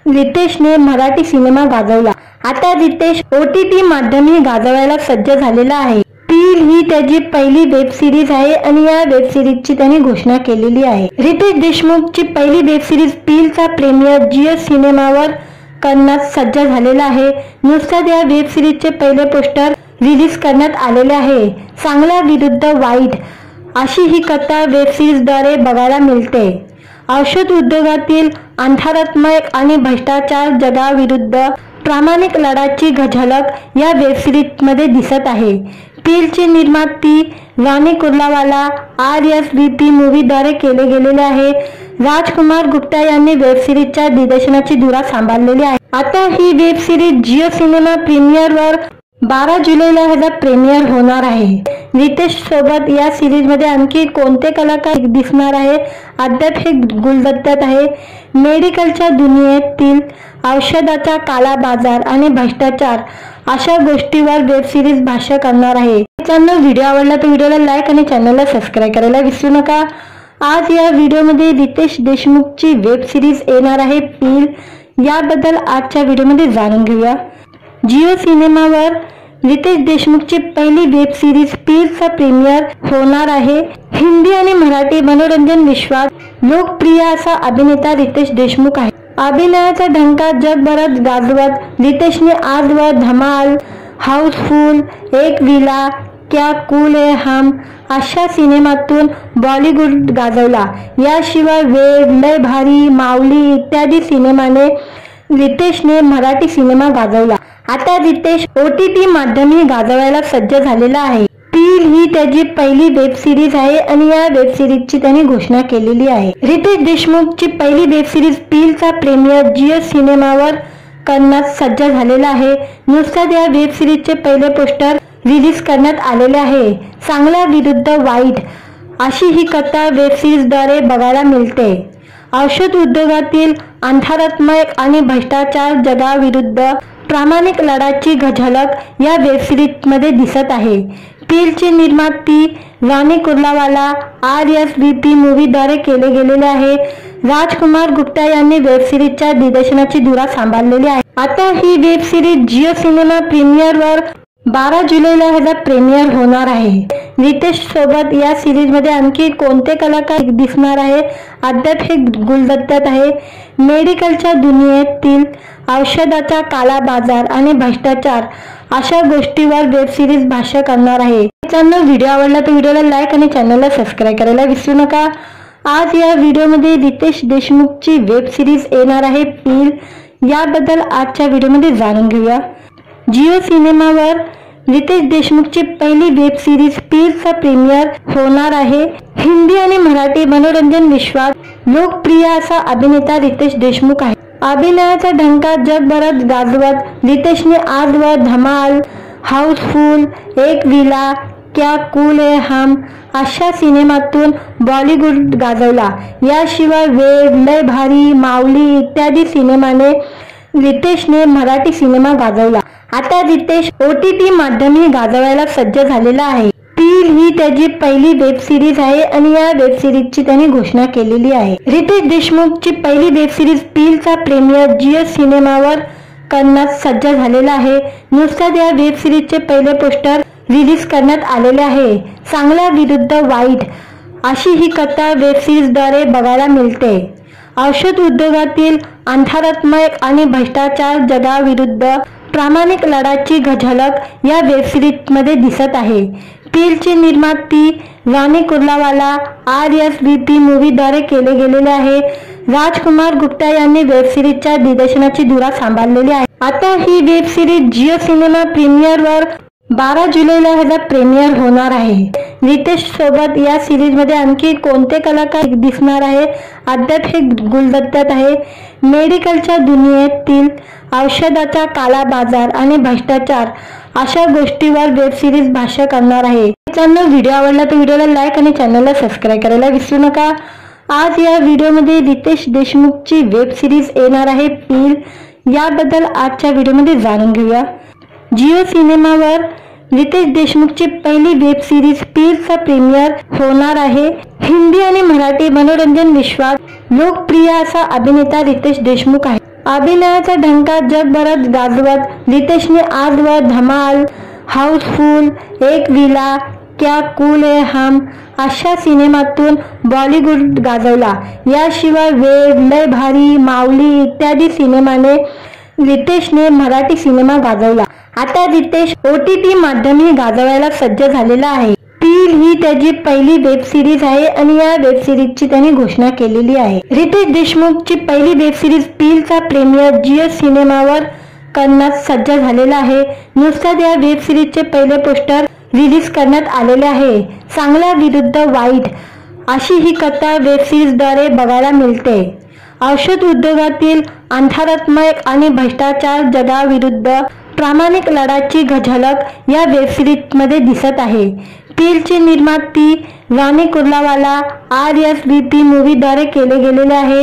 रितेशने मराठी सिनेमा गाजवला। आता रितेश OTT माध्यमही गाजवायला सज्ज झालेला आहे। पील ही त्याची पहिली वेब सिरीज आहे आणि या वेब सिरीजची त्याने घोषणा केलेली आहे। रितेश देशमुखची पहिली वेब सिरीज पीलचा प्रीमियर जिओ सिनेमावर करण्यास सज्ज झालेला आहे। नुकताच या वेब सिरीजचे पहिले पोस्टर रिलीज करण्यात आलेले आहे। चांगला विरुद्ध वाईट अशी ही कथा वेब सिरीजद्वारे बघायला मिळते। औषध उद्योगातील अंधारात्मक आणि भ्रष्टाचार जगाविरुद्ध प्रामाणिक लढ्याची झलक या वेब सिरीजमध्ये दिसत आहे। पीलचे निर्माती रानी कुर्लावाला RSVP मूवीद्वारे केले गेलेले आहे। राजकुमार गुप्ता यांनी वेब सिरीजच्या दिग्दर्शनाची धुरा सांभाळलेली आहे। आता ही वेब सिरीज जिओ सिनेमा प्रीमियरवर 12 जुलैला ह्याचा प्रीमियर होणार आहे। रितेश सोबत या सिरीज मध्ये आणखी कोणते कलाकार दिसणार आहे अद्याप हे गुलदस्त्यात आहे। मेडिकलच्या दुनियेतील औषधाचा काला बाजार आणि भ्रष्टाचार अशा गोष्टीवर वेब सिरीज भाष्य करणार आहे। मित्रांनो, व्हिडिओ आवडला तर व्हिडिओला लाईक आणि चॅनलला सबस्क्राईब करायला विसरू नका। आज या व्हिडिओमध्ये रितेश देशमुखची वेब सिरीज येणार आहे पील, याबद्दल आजच्या व्हिडिओमध्ये जाणून घेऊया। जिओ सिनेमावर रितेश देशमुखची पहिली वेब सिरीज पीलचा प्रीमियर होणार आहे। हिंदी आणि मराठी मनोरंजन विश्वात लोकप्रिय असा अभिनेता रितेश देशमुख आहे। अभिनयाचा ढंका जगभरात गाजवत रितेशने आजवर धमाल, हाऊसफुल, एक विला, क्या कूल है हम अशा सिनेमातून बॉलिवूड गाजवला। याशिवाय वेड, लय भारी, माऊली इत्यादी सिनेमाने रितेशने मराठी सिनेमा गाजवला। आता रितेश OTT माध्यमही गाजवायला सज्ज झालेला आहे। पील ही त्याची पहिली वेब सिरीज आहे आणि या वेब सिरीजची त्याने घोषणा केलेली आहे। रितेश देशमुखची पहिली वेब सिरीज पीलचा प्रीमियर जिओ सिनेमावर करण्यास सज्ज झालेला आहे। नुकताच या वेब सिरीजचे पहिले पोस्टर रिलीज करण्यात आलेले आहे। चांगला विरुद्ध वाईट अशी ही कथा वेब सिरीजद्वारे बघायला मिळते। औषध उद्योगातील अंधारात्मक आणि भ्रष्टाचार जगाविरुद्ध प्रामाणिक लढ्याची झलक या वेब सिरीजमध्ये दिसत आहे। पीलचे निर्माती रानी कुर्लावाला RSVP मूवीद्वारे केले गेलेले आहे। राजकुमार गुप्ता यांनी वेब सिरीजच्या दिग्दर्शनाची धुरा सांभाळलेली आहे। आता ही वेब सिरीज जिओ सिनेमा प्रीमियरवर 12 जुलैला ह्याचा प्रीमियर होणार आहे। रितेश सोबत या सिरीज मध्ये आणखी कोणते कलाकार दिसणार आहे अद्याप हे गुलदस्त्यात आहे। मेडिकलच्या दुनियेतील औषधाचा काला बाजार आणि भ्रष्टाचार अशा गोष्टीवर वेब सिरीज भाष्य करणार आहे। मित्रांनो, व्हिडिओ आवडला तर व्हिडिओला लाईक आणि चॅनलला सबस्क्राईब करायला विसरू नका। आज या व्हिडिओमध्ये रितेश देशमुखची वेब सिरीज येणार आहे पील, याबद्दल आजच्या व्हिडिओमध्ये जाणून घेऊया। जिओ सिनेमावर रितेश देशमुखची पहिली वेब सिरीज पीलचा प्रीमियर होणार आहे। हिंदी आणि मराठी मनोरंजन विश्वात लोकप्रिय असा अभिनेता रितेश देशमुख आहे। अभिनयाचा ढंका जगभरात गाजवत रितेशने आजवर धमाल, हाऊसफुल, एक विला, क्या कूल है हम अशा सिनेमातून बॉलिवूड गाजवला। याशिवाय वेड, लय भारी, माऊली इत्यादी सिनेमाने रितेशने मराठी सिनेमा गाजवला। आता रितेश OTT माध्यमही गाजवायला सज्ज झालेला आहे। पील ही त्याची पहिली वेब सिरीज आहे आणि या वेब सिरीजची त्याने घोषणा केलेली आहे। रितेश देशमुखची पहिली वेब सिरीज पीलचा प्रीमियर जिओ सिनेमावर करण्यास सज्ज झालेला आहे। नुकताच या वेब सिरीजचे पहिले पोस्टर रिलीज करण्यात आलेले आहे। चांगला विरुद्ध वाईट अशी ही कथा वेब सिरीजद्वारे बघायला मिळते। औषध उद्योगातील अंधारात्मक आणि भ्रष्टाचार जगाविरुद्ध प्रामाणिक लढ्याची झलक या वेब सिरीजमध्ये दिसत आहे। पीलचे निर्माती रानी कुर्लावाला RSVP मूवीद्वारे केले गेलेले आहे। राजकुमार गुप्ता यांनी वेब सिरीजच्या दिग्दर्शनाची धुरा सांभाळलेली आहे। आता ही वेब सिरीज जिओ सिनेमा प्रीमियरवर 12 जुलैला ह्याचा प्रीमियर होणार आहे। रितेश सोबत या सिरीज मध्ये आणखी कोणते कलाकार दिसणार आहे अद्याप हे गुलदस्त्यात आहे। मेडिकलच्या दुनियेतील औषधाचा काला बाजार आणि भ्रष्टाचार अशा गोष्टीवर वेब सिरीज भाष्य करणार आहे। मित्रांनो, व्हिडिओ आवडला तर व्हिडिओला लाईक आणि चॅनलला सबस्क्राईब करायला विसरू नका। आज या व्हिडिओमध्ये रितेश देशमुखची वेब सिरीज येणार आहे पील, याबद्दल आजच्या व्हिडिओमध्ये जाणून घेऊया। जिओ सिनेमावर रितेश देशमुखची पहिली वेब सिरीज पीलचा प्रीमियर होणार आहे। हिंदी आणि मराठी मनोरंजन विश्वात लोकप्रिय असा अभिनेता रितेश देशमुख आहे। अभिनयाचा ढंका जगभरात गाजवत रितेशने आजवर धमाल, हाऊसफुल, एक विला, क्या कूल है हम अशा सिनेमातून बॉलिवूड गाजवला। याशिवाय वेड, लय भारी, माऊली इत्यादी सिनेमाने रितेशने मराठी सिनेमा गाजवला। आता रितेश OTT माध्यमही गाजवायला सज्ज झालेला आहे। पील ही त्याची पहिली वेब सिरीज आहे आणि या वेब सिरीजची त्यांनी घोषणा केलेली आहे। रितेश देशमुखची पहिली वेब सिरीज पीलचा प्रीमियर जिओ सिनेमावर करण्यास सज्ज झालेला आहे। नुकताच या वेब सिरीजचे पहिले पोस्टर रिलीज करण्यात आलेले आहे। चांगला विरुद्ध वाईट अशी ही कथा वेब सिरीजद्वारे बघायला मिळते। औषध उद्योगातील अंधारात्मक आणि भ्रष्टाचार जगाविरुद्ध प्रामाणिक लढ्याची झलक या वेब सिरीज मध्ये दिसत आहे। पीलची निर्माती रानी कुर्लावाला RSVP मूवीद्वारे केले गेलेले आहे।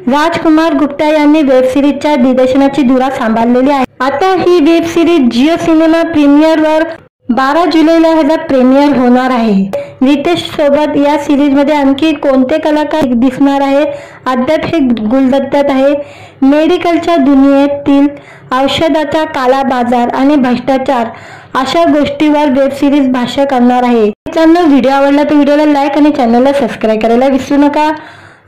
राजकुमार गुप्ता यांनी वेब सिरीजच्या दिग्दर्शनाची धुरा सांभाळलेली आहे। आता ही वेब सिरीज जिओ सिनेमा प्रीमियरवर 12 जुलैला ह्याचा प्रीमियर होणार आहे। रितेश सोबत या सिरीज मध्ये आणखी कोणते कलाकार दिसणार आहे अद्याप हे गुलदस्त्यात आहे। मेडिकलच्या दुनियेतील औषधाचा काला बाजार आणि भ्रष्टाचार अशा गोष्टीवर वेब सिरीज भाष्य करणार आहे। मित्रांनो, व्हिडिओ आवडला तर व्हिडिओला लाईक आणि चॅनलला सबस्क्राईब करायला विसरू नका।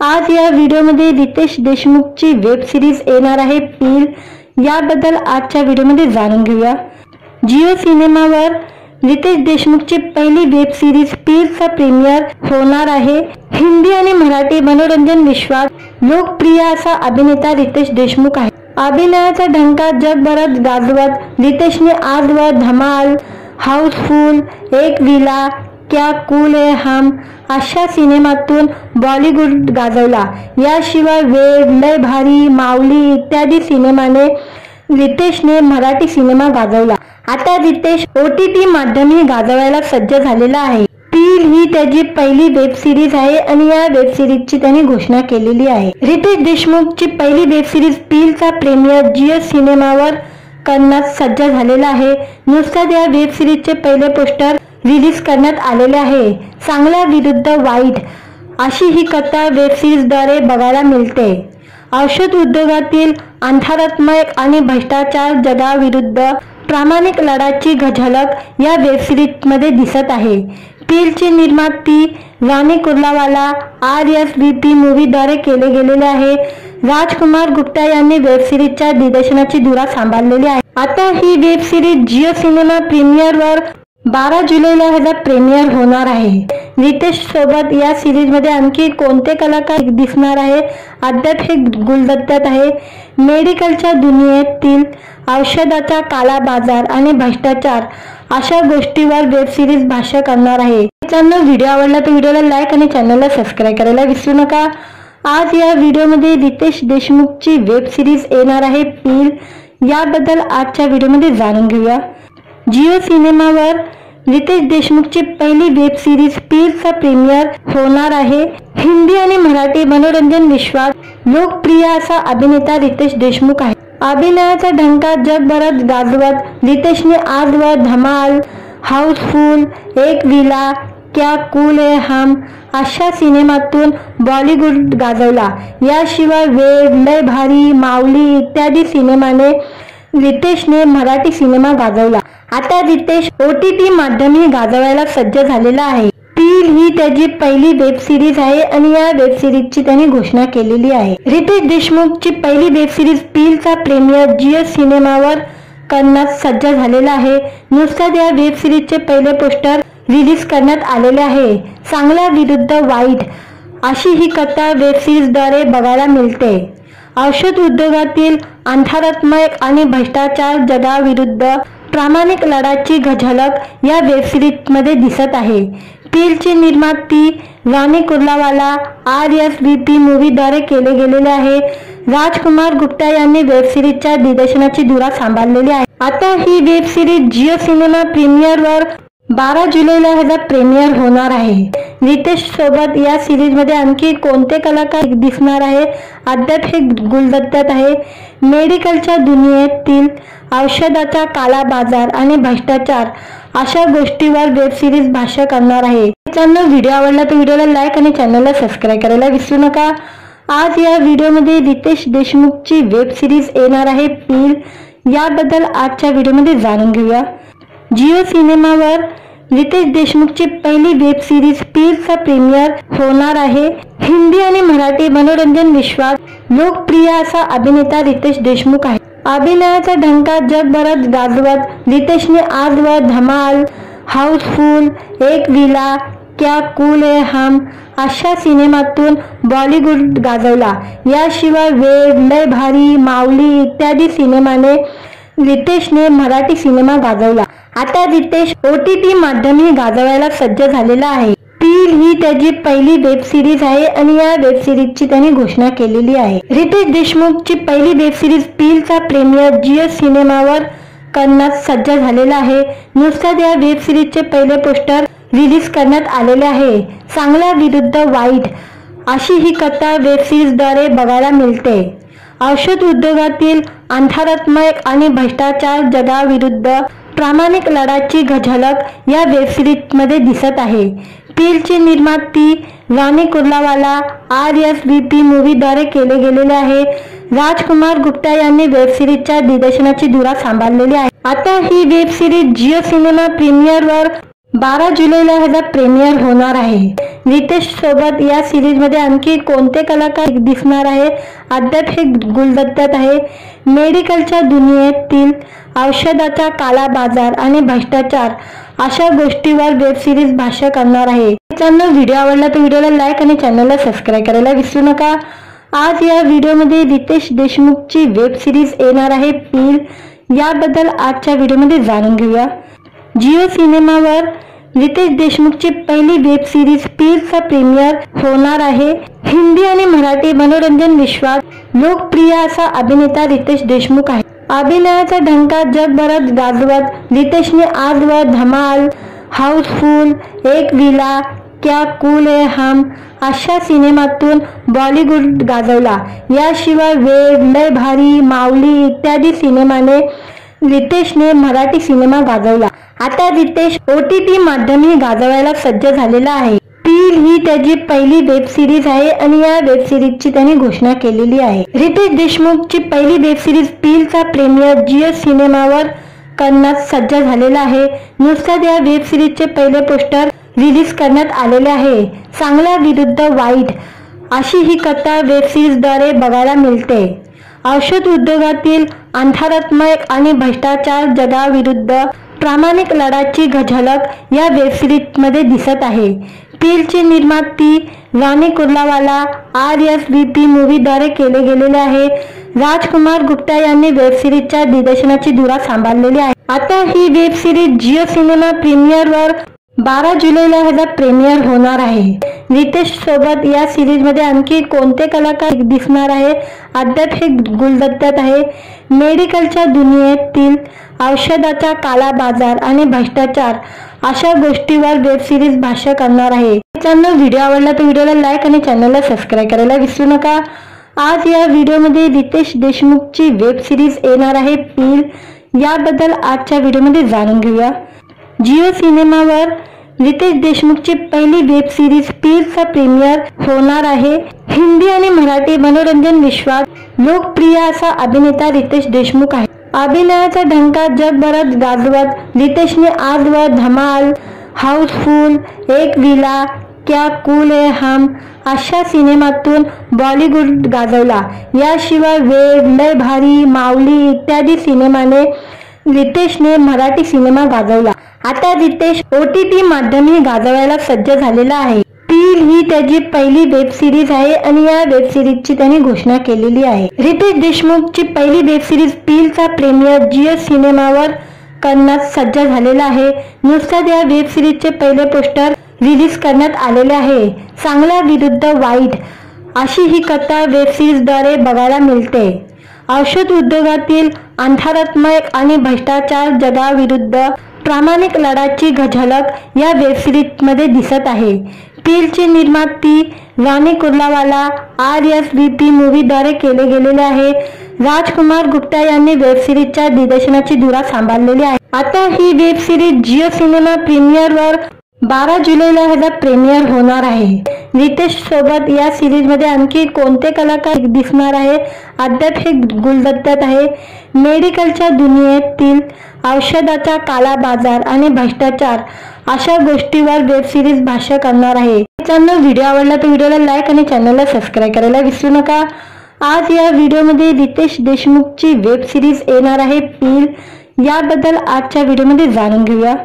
आज या व्हिडिओमध्ये रितेश देशमुखची वेब सिरीज येणार आहे पील, याबद्दल आजच्या व्हिडिओमध्ये जाणून घेऊया। जिओ सिनेमावर रितेश देशमुखची पहिली वेब सिरीज पीलचा प्रीमियर होणार आहे। हिंदी आणि मराठी मनोरंजन विश्वात लोकप्रिय असा अभिनेता रितेश देशमुख आहे। अभिनयाचा ढंका जगभरात गाजवत रितेशने आजवर धमाल, हाऊसफुल, एक विला, क्या कूल है हम अशा सिनेमातून बॉलिवूड गाजवला। याशिवाय वेड, लय भारी, माऊली इत्यादी सिनेमाने रितेशने मराठी सिनेमा गाजवला। आता रितेश OTT माध्यमही गाजवायला सज्ज झालेला आहे। पील ही त्याची पहिली वेब सिरीज आहे आणि या वेब सिरीजची त्यांनी घोषणा केलेली आहे। रितेश देशमुखची पहिली वेब सिरीज पीलचा प्रीमियर जिओ सिनेमावर करण्यास सज्ज झालेला आहे। नुकताच या वेब सिरीजचे पहिले पोस्टर रिलीज करण्यात आलेले आहे। चांगला विरुद्ध वाईट अशी ही कथा वेब सिरीजद्वारे बघायला मिळते। औषध उद्योगातील अंधारात्मक आणि भ्रष्टाचार जगाविरुद्ध प्रामाणिक लढ्याची झलक या वेब सिरीज मध्ये दिसत आहे। पीलची निर्माती रानी कुर्लावाला RSVP मूवीद्वारे केले गेलेले आहे। राजकुमार गुप्ता यांनी वेब सिरीजच्या दिग्दर्शनाची धुरा सांभाळलेली आहे। आता ही वेब सिरीज जिओ सिनेमा प्रीमियरवर 12 जुलैला ह्याचा प्रीमियर होणार आहे। रितेश सोबत या सिरीज मध्ये आणखी कोणते कलाकार दिसणार आहे अद्याप हे गुलदस्त्यात आहे। मेडिकलच्या दुनियेतील औषधाचा काला बाजार आणि भ्रष्टाचार अशा गोष्टीवर वेब सिरीज भाष्य करणार आहे। मित्रांनो, व्हिडिओ आवडला तर व्हिडिओला लाईक आणि चॅनलला सबस्क्राईब करायला विसरू नका। आज या व्हिडिओमध्ये रितेश देशमुखची वेब सिरीज येणार आहे पील, याबद्दल आजच्या व्हिडिओमध्ये जाणून घेऊया। जिओ सिनेमावर रितेश देशमुखची पहिली वेब सिरीज पीलचा प्रीमियर होणार आहे। हिंदी आणि मराठी मनोरंजन विश्वात लोकप्रिय असा अभिनेता रितेश देशमुख आहे। अभिनयाचा ढंका जगभरात गाजवत रितेशने आजवर धमाल, हाऊसफुल, एक विला, क्या कूल है हम अशा सिनेमातून बॉलिवूड गाजवला। याशिवाय वेड, लय भारी, माऊली इत्यादी सिनेमाने रितेशने मराठी सिनेमा गाजवला। आता रितेश OTT माध्यमही गाजवायला सज्ज झालेला आहे। पील ही त्याची पहिली वेब सिरीज आहे आणि या वेब सिरीजची त्यांनी घोषणा केलेली आहे। रितेश देशमुखची पहिली वेब सिरीज पीलचा प्रीमियर जिओ सिनेमावर करण्यास सज्ज झालेला आहे। नुकताच या वेब सिरीजचे पहिले पोस्टर रिलीज करण्यात आलेले आहे। चांगला विरुद्ध वाईट अशी ही कथा वेब सिरीजद्वारे बघायला मिळते। औषध उद्योगातील अंधारात्मक आणि भ्रष्टाचार जगाविरुद्ध प्रामाणिक लढाची झलक या वेब सिरीज मध्ये दिसत आहे। पीलची निर्माती राणी कुर्लावाला RSVP मूवीद्वारे केले गेलेले आहे। राजकुमार गुप्ता यांनी वेब सिरीजच्या दिग्दर्शनाची धुरा सांभाळलेली आहे। आता ही वेब सिरीज जिओ सिनेमा प्रीमियरवर 12 जुलैला ह्याचा प्रीमियर होणार आहे। रितेश सोबत या सिरीज मध्ये आणखी कोणते कलाकार दिसणार आहे अद्याप हे गुलदस्त्यात आहे। मेडिकलच्या दुनियेतील औषधाचा काला बाजार आणि भ्रष्टाचार अशा गोष्टीवर वेब सिरीज भाष्य करणार आहे। मित्रांनो, व्हिडिओ आवडला तर व्हिडिओला लाईक आणि चॅनलला सबस्क्राईब करायला विसरू नका। आज या व्हिडिओमध्ये रितेश देशमुखची वेब सिरीज येणार आहे पील, याबद्दल आजच्या व्हिडिओमध्ये जाणून घेऊया। जिओ सिनेमावर रितेश देशमुखची पहिली वेब सिरीज पीलचा प्रीमियर होणार आहे। हिंदी आणि मराठी मनोरंजन विश्वात लोकप्रिय असा अभिनेता रितेश देशमुख आहे। अभिनयाचा ढंका जगभरात गाजवत रितेशने आजवर धमाल, हाऊसफुल, एक विला, क्या कूल है हम अशा सिनेमातून बॉलिवूड गाजवला। याशिवाय वेड, लय भारी, माऊली इत्यादी सिनेमाने रितेशने मराठी सिनेमा गाजवला। आता रितेश OTT माध्यमही गाजवायला सज्ज झालेला आहे। पील ही त्याची पहिली वेब सिरीज आहे आणि या वेब सिरीजची त्यांनी घोषणा केलेली आहे। रितेश देशमुखची पहिली वेब सिरीज पीलचा प्रीमियर जिओ सिनेमावर करण्यास सज्ज झालेला आहे। नुकताच या वेब सिरीजचे पहिले पोस्टर रिलीज करण्यात आलेले आहे। चांगल्या विरुद्ध वाईट अशी ही कथा वेब सिरीजद्वारे बघायला मिळते। औषध उद्योगातील अंधारात्मक आणि भ्रष्टाचार जगाविरुद्ध प्रामाणिक लढाची झलक या वेब सिरीज मध्ये दिसत आहे। पीलची निर्माती राणी कुर्लावाला RSVP मूवीद्वारे केले गेलेले आहे। राजकुमार गुप्ता यांनी वेब सिरीजच्या दिग्दर्शनाची धुरा सांभाळलेली आहे। आता ही वेब सिरीज जिओ सिनेमा प्रीमियरवर 12 जुलैला ह्याचा प्रीमियर होणार आहे। रितेश सोबत या सिरीज मध्ये आणखी कोणते कलाकार दिसणार आहे अद्याप हे गुलदस्त्यात आहे। मेडिकलच्या दुनियेतील औषधाचा काला बाजार आणि भ्रष्टाचार अशा गोष्टीवर वेब सिरीज भाष्य करणार आहे। मित्रांनो, व्हिडिओ आवडला तर व्हिडिओला लाईक आणि चॅनलला सबस्क्राईब करायला विसरू नका। आज या व्हिडिओमध्ये रितेश देशमुखची वेब सिरीज येणार आहे पील, याबद्दल आजच्या व्हिडिओमध्ये जाणून घेऊया। जिओ सिनेमावर रितेश देशमुखची पहिली वेब सिरीज पीलचा प्रीमियर होणार आहे। हिंदी आणि मराठी मनोरंजन विश्वात लोकप्रिय असा अभिनेता रितेश देशमुख आहे। अभिनयाचा ढंका जगभरात गाजवत रितेशने आजवर धमाल, हाऊसफुल, एक विला, क्या कूल है हम अशा सिनेमातून बॉलिवूड गाजवला। याशिवाय वेड, लय भारी, माऊली इत्यादी सिनेमाने रितेशने मराठी सिनेमा गाजवला। आता रितेश OTT माध्यमही गाजवायला सज्ज झालेला आहे। पील ही त्याची पहिली वेब सिरीज आहे आणि या वेब सिरीजची त्यांनी घोषणा केलेली आहे। रितेश देशमुखची पहिली वेब सिरीज पीलचा प्रीमियर जिओ सिनेमावर करण्यास सज्ज झालेला आहे। नुकताच या वेब सिरीजचे पहिले पोस्टर रिलीज करण्यात आलेले आहे। चांगल्या विरुद्ध वाईट अशी ही कथा वेब सिरीजद्वारे बघायला मिळते। औषध उद्योगातील अंधारात्मक आणि भ्रष्टाचार जगाविरुद्ध प्रामाणिक लढाची झलक या वेब सिरीज मध्ये दिसत आहे। पीलची निर्माती राणी कुर्लावाला RSVP मूवीद्वारे केले गेलेले आहे। राजकुमार गुप्ता यांनी वेब सिरीजच्या दिग्दर्शनाची धुरा सांभाळलेली आहे। आता ही वेब सिरीज जिओ सिनेमा प्रीमियरवर 12 जुलैला ह्याचा प्रीमियर होणार आहे। रितेश सोबत या सिरीज मध्ये आणखी कोणते कलाकार दिसणार आहे अद्याप हे गुलदस्त्यात आहे। मेडिकलच्या दुनियेतील औषधाचा काला बाजार आणि भ्रष्टाचार अशा गोष्टीवर वेब सिरीज भाष्य करणार आहे। मित्रांनो, व्हिडिओ आवडला तर व्हिडिओला लाईक आणि चॅनलला सबस्क्राईब करायला विसरू नका। आज या व्हिडिओमध्ये रितेश देशमुखची वेब सिरीज येणार आहे पील, याबद्दल आजच्या व्हिडिओमध्ये जाणून घेऊया। जिओ सिनेमावर रितेश देशमुखची पहिली वेब सिरीज पीलचा प्रीमियर होणार आहे। हिंदी आणि मराठी मनोरंजन विश्वात लोकप्रिय असा अभिनेता रितेश देशमुख आहे। अभिनयाचा ढंका जगभरात गाजवत रितेशने आजवर धमाल, हाऊसफुल, एक विला, क्या कूल है हम अशा सिनेमातून बॉलिवूड गाजवला। याशिवाय वेड, लय भारी, माऊली इत्यादी सिनेमाने रितेशने मराठी सिनेमा गाजवला। आता रितेश OTT माध्यमही गाजवायला सज्ज झालेला आहे। पील ही त्याची पहिली वेब सिरीज आहे आणि या वेब सिरीजची त्यांनी घोषणा केलेली आहे। रितेश देशमुखची पहिली वेब सिरीज पीलचा प्रीमियर जिओ सिनेमावर करण्यास सज्ज झालेला आहे। नुकताच या वेब सिरीजचे पहिले पोस्टर रिलीज करण्यात आलेले आहे। चांगल्या विरुद्ध वाईट अशी ही कथा वेब सिरीजद्वारे बघायला मिळते। औषध उद्योगातील अंधारात्मक आणि भ्रष्टाचार जगाविरुद्ध प्रामाणिक लढ्याची झलक या वेब सिरीजमध्ये दिसत आहे। पीलची निर्मिती रानी कुर्लावाला RSVP मूवीद्वारे केले गेलेले आहे। राजकुमार गुप्ता यांनी वेब सिरीजच्या दिग्दर्शनाची धुरा सांभाळलेली आहे। आता ही वेब सिरीज जिओ सिनेमा प्रीमियरवर 12 जुलैला ह्याचा प्रीमियर होणार आहे। रितेश सोबत या सिरीजमध्ये आणखी कोणते कलाकार दिसणार आहे अद्याप हे गुलदस्त्यात आहे। मेडिकलच्या दुनियेतील औषधाचा काला बाजार आणि भ्रष्टाचार अशा गोष्टीवर वेब सिरीज भाष्य करणार आहे। मित्रांनो, व्हिडिओ आवडला तर व्हिडिओला लाईक आणि चॅनलला सबस्क्राईब करायला विसरू नका। आज या व्हिडिओमध्ये रितेश देशमुखची वेब सिरीज येणार आहे पील, याबद्दल आजच्या व्हिडिओमध्ये जाणून घेऊया।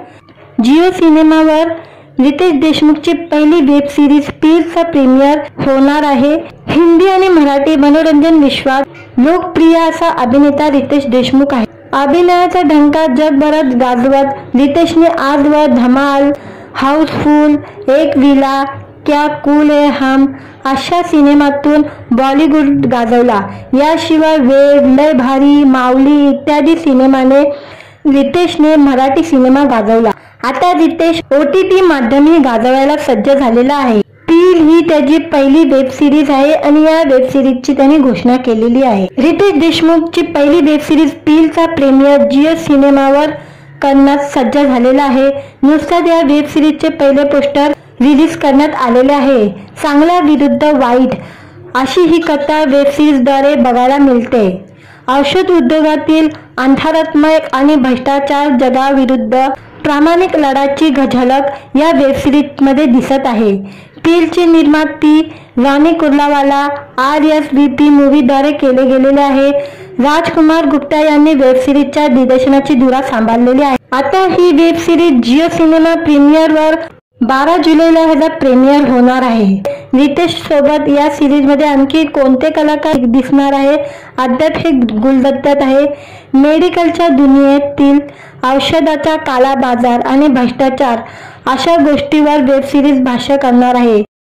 जिओ सिनेमावर रितेश देशमुखची पहिली वेब सिरीज पीलचा प्रीमियर होणार आहे। हिंदी आणि मराठी मनोरंजन विश्वात लोकप्रिय असा अभिनेता रितेश देशमुख आहे। अभिनयाचा ढंका जगभरात गाजवत रितेशने आजवर धमाल, हाऊसफुल, एक विला, क्या कूल है हम अशा सिनेमातून बॉलिवूड गाजवला। याशिवाय वेड, लय भारी, माऊली इत्यादी सिनेमाने रितेशने मराठी सिनेमा गाजवला। आता रितेश OTT माध्यमही गाजवायला सज्ज झालेला आहे। पील ही त्याची पहिली वेब सिरीज आहे आणि या वेब सिरीजची त्याने घोषणा केलेली आहे। रितेश देशमुखची पहिली वेब सिरीज पीलचा प्रीमियर जिओ सिनेमावर करण्यास सज्ज झालेला आहे। नुकताच या वेब सिरीजचे पहिले पोस्टर रिलीज करण्यात आलेले आहे। चांगल्या विरुद्ध वाईट अशी ही कथा वेब सिरीजद्वारे बघायला मिळते। औषध उद्योगातील अंधारात्मक आणि भ्रष्टाचार जगाविरुद्ध प्रामाणिक लढ्याची झलक या वेब सिरीजमध्ये दिसत आहे। पीलची निर्मिती रानी कुर्लावाला RSVP मूवीद्वारे केले गेलेले आहे। राजकुमार गुप्ता यांनी वेब सिरीजच्या दिग्दर्शनाची धुरा सांभाळलेली आहे। आता ही वेब सिरीज जिओ सिनेमा प्रीमियरवर 12 जुलैला ह्याचा प्रीमियर होणार आहे। रितेश सोबत या सिरीजमध्ये आणखी कोणते कलाकार दिसणार आहे अद्याप हे गुलदस्त्यात आहे। मेडिकलच्या दुनियेतील औषधाचा काला बाजार आणि भ्रष्टाचार अशा गोष्टीवर वेब सिरीज भाष्य करणार आहे।